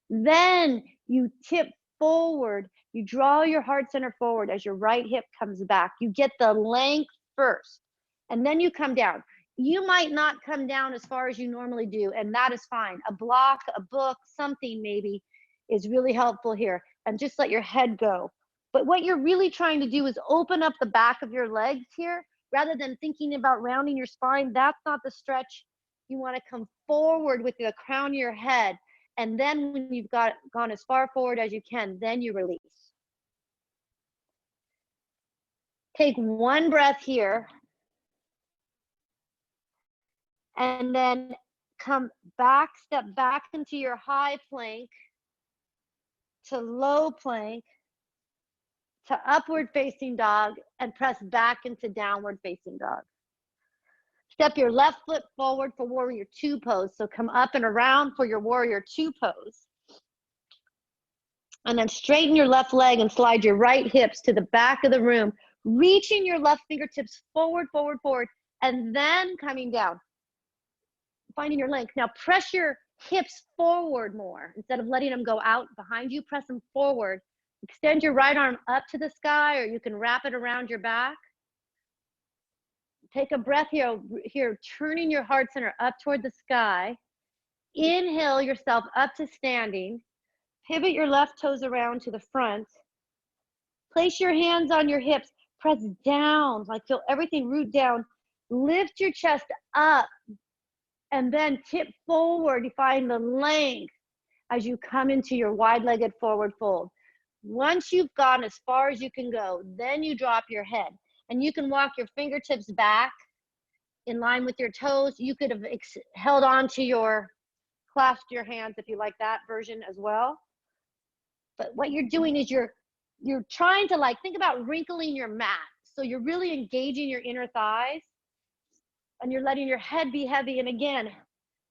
Then you tip forward. You draw your heart center forward as your right hip comes back. You get the length first, and then you come down. You might not come down as far as you normally do, and that is fine. A block, a book, something maybe is really helpful here. And just let your head go. But what you're really trying to do is open up the back of your legs here rather than thinking about rounding your spine. That's not the stretch. You want to come forward with the crown of your head. And then when you've gone as far forward as you can, then you release. Take 1 breath here. And then come back, step back into your high plank to low plank to upward facing dog and press back into downward facing dog. Step your left foot forward for warrior 2 pose. So come up and around for your warrior 2 pose. And then straighten your left leg and slide your right hips to the back of the room, reaching your left fingertips forward, forward, forward, and then coming down. Finding your length. Now press your hips forward more. Instead of letting them go out behind you, press them forward. Extend your right arm up to the sky, or you can wrap it around your back. Take a breath here, turning your heart center up toward the sky. Inhale yourself up to standing. Pivot your left toes around to the front. Place your hands on your hips. Press down, like feel everything root down. Lift your chest up and then tip forward. You find the length as you come into your wide-legged forward fold. Once you've gone as far as you can go, then you drop your head. And you can walk your fingertips back in line with your toes. You could have held on to your, clasped your hands if you like that version as well. But what you're doing is you're trying to like, think about wrinkling your mat. So you're really engaging your inner thighs and you're letting your head be heavy. And again,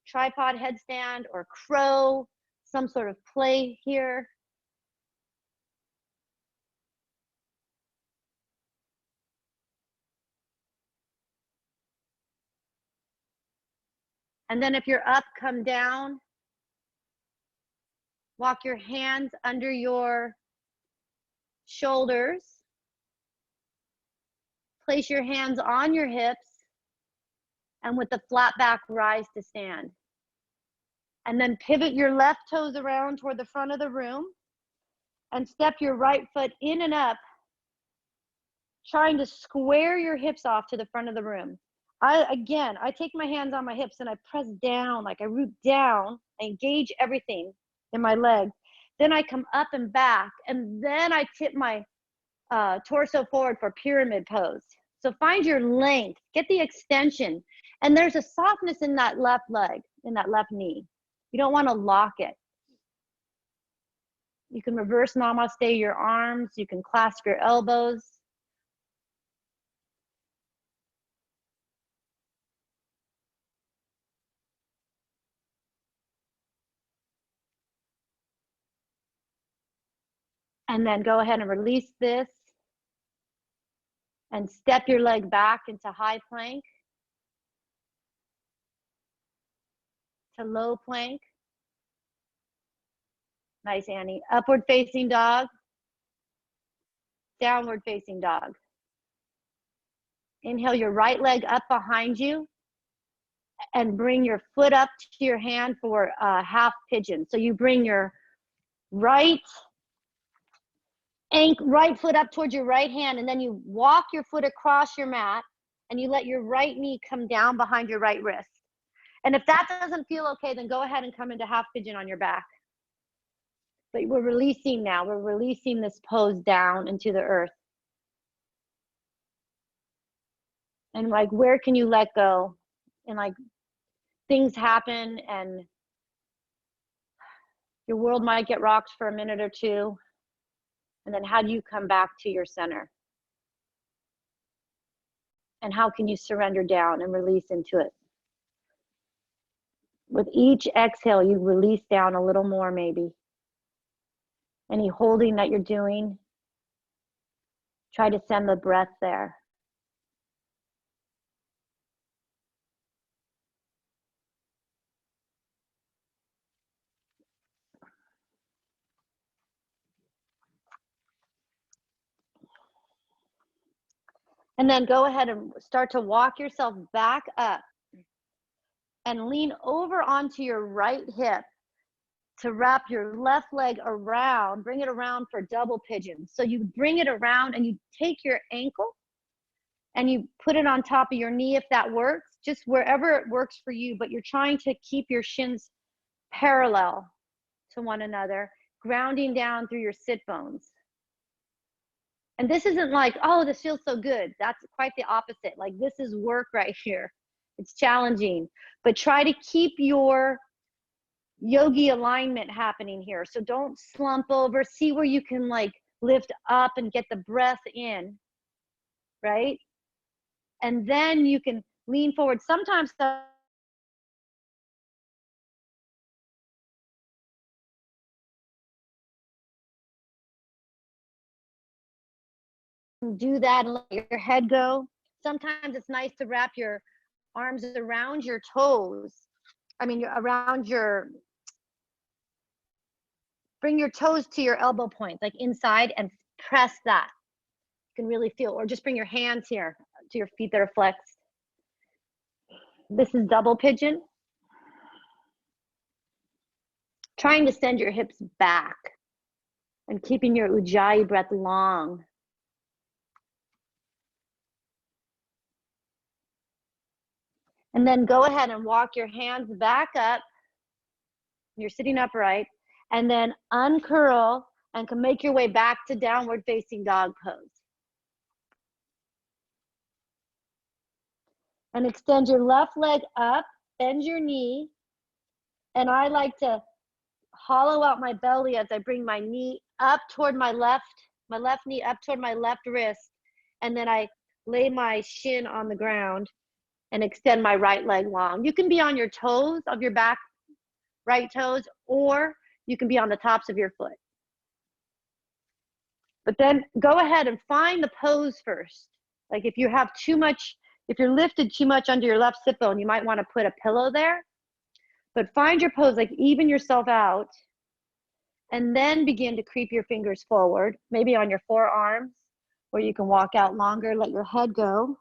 tripod headstand or crow, some sort of play here. And then if you're up, come down. Walk your hands under your shoulders. Place your hands on your hips. And with the flat back, rise to stand. And then pivot your left toes around toward the front of the room. And step your right foot in and up, trying to square your hips off to the front of the room. I take my hands on my hips and I press down, like I root down, I engage everything in my legs. Then I come up and back, and then I tip my torso forward for pyramid pose. So find your length, get the extension, and there's a softness in that left leg, in that left knee. You don't want to lock it. You can reverse namaste your arms, you can clasp your elbows. And then go ahead and release this and step your leg back into high plank to low plank. Nice, Annie. Upward facing dog, downward facing dog. Inhale your right leg up behind you and bring your foot up to your hand for half pigeon. So you bring your right foot up towards your right hand, and then you walk your foot across your mat and you let your right knee come down behind your right wrist. And if that doesn't feel okay, then go ahead and come into half pigeon on your back. But we're releasing now. We're releasing this pose down into the earth. And like, where can you let go? And like, things happen and your world might get rocked for a minute or two. And then how do you come back to your center? And how can you surrender down and release into it? With each exhale, you release down a little more maybe. Any holding that you're doing, try to send the breath there. And then go ahead and start to walk yourself back up and lean over onto your right hip to wrap your left leg around, bring it around for double pigeon. So you bring it around and you take your ankle and you put it on top of your knee if that works, just wherever it works for you, but you're trying to keep your shins parallel to one another, grounding down through your sit bones. And this isn't like, oh, this feels so good. That's quite the opposite. Like, this is work right here. It's challenging, but try to keep your yogi alignment happening here. So don't slump over. See where you can like lift up and get the breath in, right? And then you can lean forward. Sometimes do that and let your head go. Sometimes it's nice to wrap your arms around your toes. I mean, around your, bring your toes to your elbow points, like inside, and press that. You can really feel, or just bring your hands here to your feet that are flexed. This is double pigeon. Trying to send your hips back and keeping your ujjayi breath long. And then go ahead and walk your hands back up. You're sitting upright, and then uncurl and can make your way back to downward facing dog pose. And extend your left leg up, bend your knee. And I like to hollow out my belly as I bring my knee up toward my left knee up toward my left wrist. And then I lay my shin on the ground and extend my right leg long. You can be on your toes of your back, right toes, or you can be on the tops of your foot. But then go ahead and find the pose first. Like if you have too much, if you're lifted too much under your left sit bone, you might want to put a pillow there. But find your pose, like even yourself out, and then begin to creep your fingers forward, maybe on your forearms, or you can walk out longer, let your head go.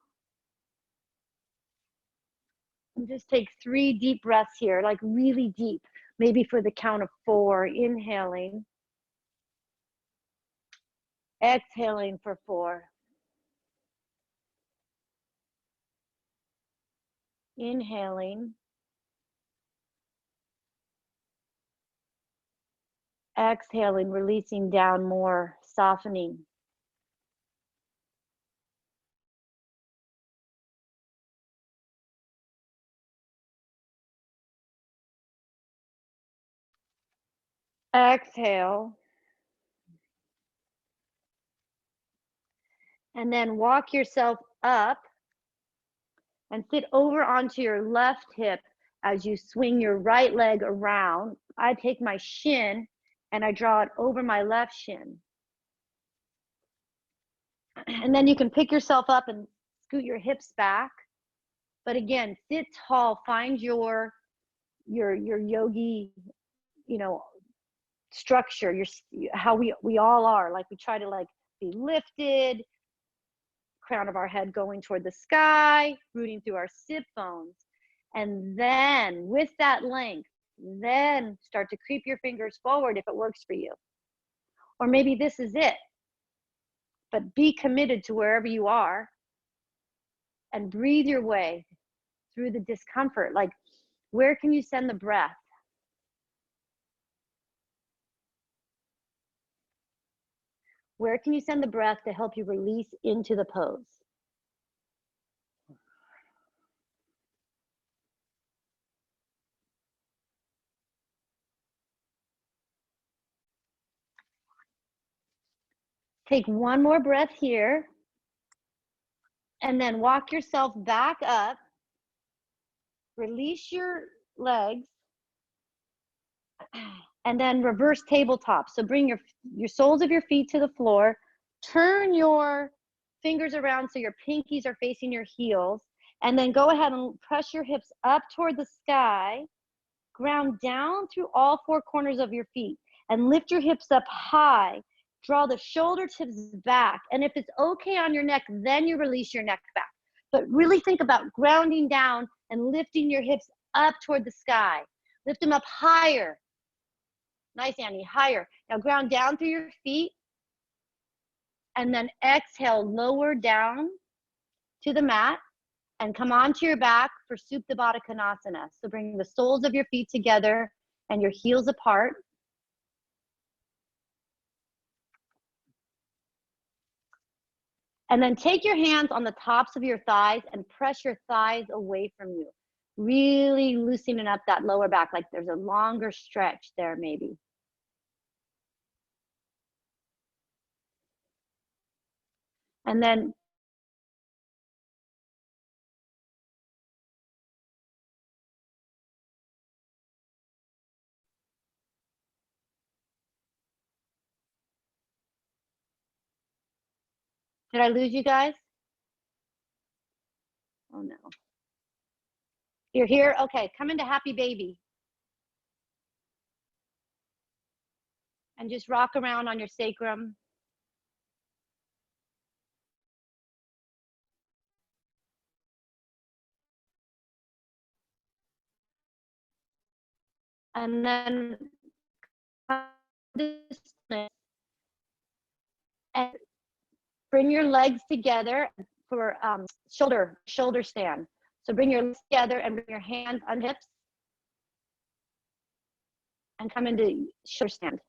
And just take 3 deep breaths here, like really deep, maybe for the count of 4, inhaling. Exhaling for 4. Inhaling. Exhaling, releasing down more, softening. Exhale. And then walk yourself up and sit over onto your left hip as you swing your right leg around. I take my shin and I draw it over my left shin. And then you can pick yourself up and scoot your hips back. But again, sit tall, find your yogi, you know, structure, how we all are. Like we try to like be lifted, crown of our head going toward the sky, rooting through our sit bones. And then with that length, then start to creep your fingers forward if it works for you. Or maybe this is it. But be committed to wherever you are and breathe your way through the discomfort. Like, where can you send the breath? Where can you send the breath to help you release into the pose? Take one more breath here, and then walk yourself back up. Release your legs, and then reverse tabletop. So bring your soles of your feet to the floor. Turn your fingers around so your pinkies are facing your heels, and then go ahead and press your hips up toward the sky. Ground down through all four corners of your feet, and lift your hips up high. Draw the shoulder tips back, and if it's okay on your neck, then you release your neck back. But really think about grounding down and lifting your hips up toward the sky. Lift them up higher. Nice, Annie, higher. Now ground down through your feet, and then exhale, lower down to the mat, and come onto your back for Supta Baddha Konasana. So bring the soles of your feet together and your heels apart. And then take your hands on the tops of your thighs and press your thighs away from you. Really loosening up that lower back, like there's a longer stretch there maybe. And then did I lose you guys? Oh no. You're here? Okay, come into happy baby. And just rock around on your sacrum. And then and bring your legs together for shoulder stand. So bring your legs together and bring your hands on hips and come into shoulder stand.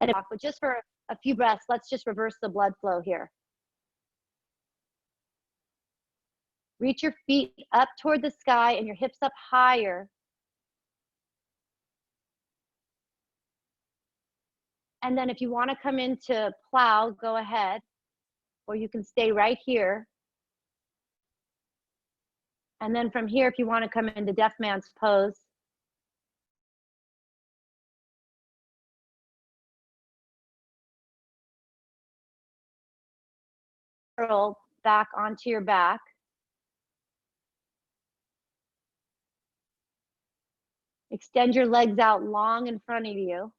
And but just for a few breaths, let's just reverse the blood flow here. Reach your feet up toward the sky and your hips up higher. And then if you want to come into plow, go ahead, or you can stay right here. And then from here, if you want to come into deaf man's pose, curl back onto your back. Extend your legs out long in front of you.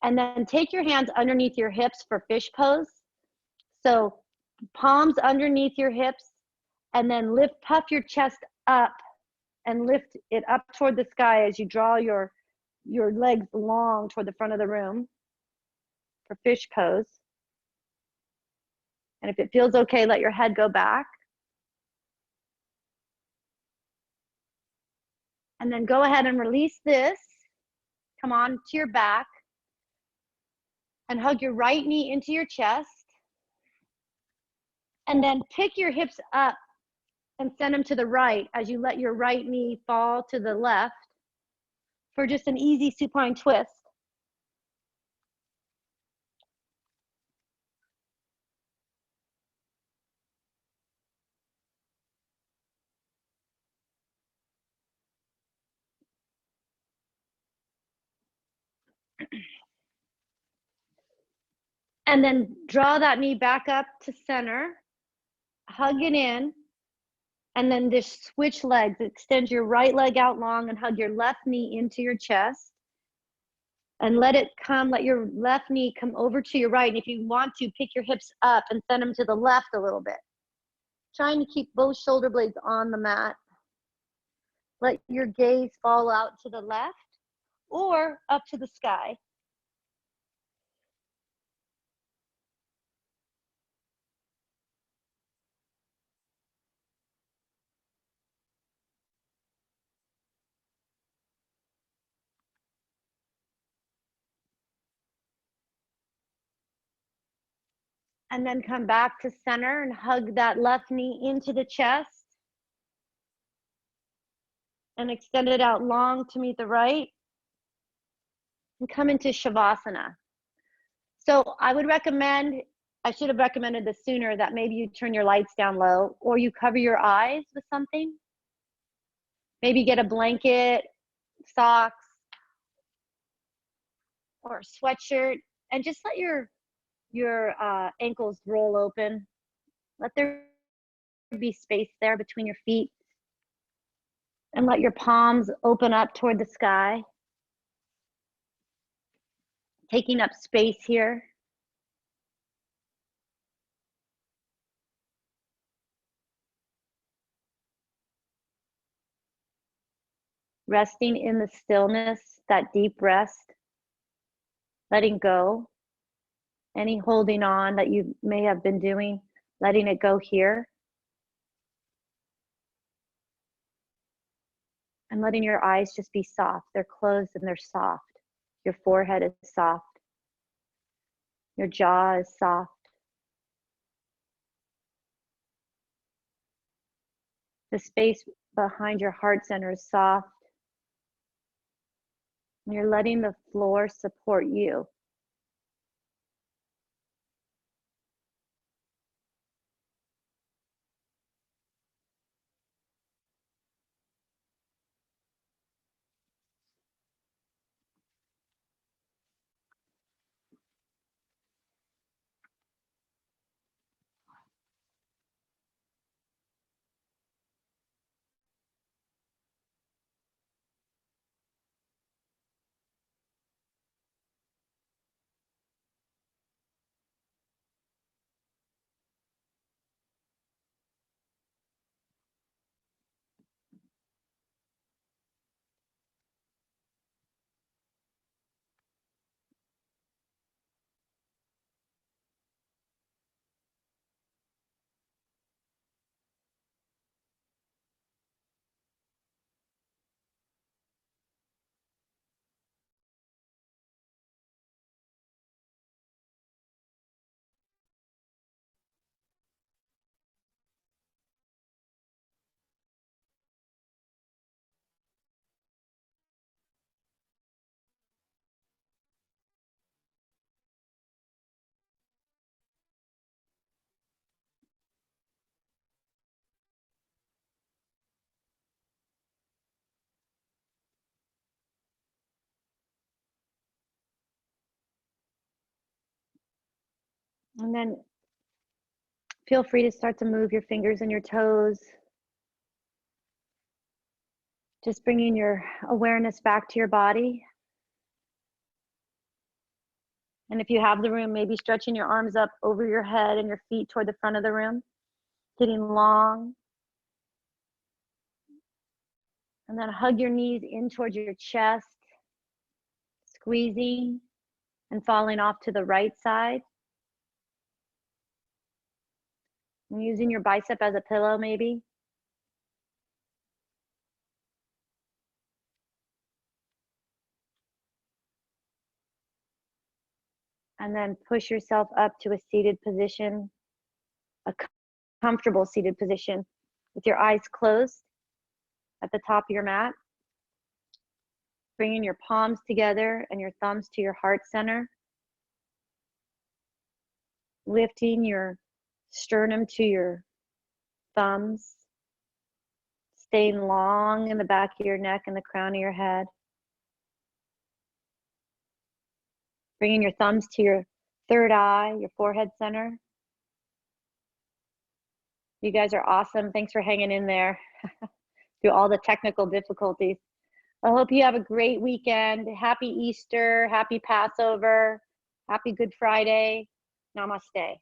And then take your hands underneath your hips for fish pose. So palms underneath your hips, and then puff your chest up and lift it up toward the sky as you draw your legs long toward the front of the room for fish pose. And if it feels okay, let your head go back. And then go ahead and release this. Come on to your back and hug your right knee into your chest. And then pick your hips up and send them to the right as you let your right knee fall to the left for just an easy supine twist. And then draw that knee back up to center, hug it in, and then just switch legs. Extend your right leg out long and hug your left knee into your chest. And let your left knee come over to your right. And if you want to, pick your hips up and send them to the left a little bit. Trying to keep both shoulder blades on the mat. Let your gaze fall out to the left or up to the sky. And then come back to center and hug that left knee into the chest. And extend it out long to meet the right. And come into Shavasana. So I would recommend, I should have recommended this sooner, that maybe you turn your lights down low or you cover your eyes with something. Maybe get a blanket, socks, or a sweatshirt, and just let your ankles roll open. Let there be space there between your feet. And let your palms open up toward the sky. Taking up space here. Resting in the stillness, that deep rest. Letting go. Any holding on that you may have been doing, letting it go here. And letting your eyes just be soft. They're closed and they're soft. Your forehead is soft. Your jaw is soft. The space behind your heart center is soft. And you're letting the floor support you. And then feel free to start to move your fingers and your toes. Just bringing your awareness back to your body. And if you have the room, maybe stretching your arms up over your head and your feet toward the front of the room, getting long. And then hug your knees in towards your chest, squeezing and falling off to the right side. And using your bicep as a pillow maybe. And then push yourself up to a seated position, a comfortable seated position with your eyes closed at the top of your mat. Bringing your palms together and your thumbs to your heart center. Lifting your sternum to your thumbs. Staying long in the back of your neck and the crown of your head. Bringing your thumbs to your third eye, your forehead center. You guys are awesome. Thanks for hanging in there through all the technical difficulties. I hope you have a great weekend. Happy Easter, happy Passover, happy Good Friday. Namaste.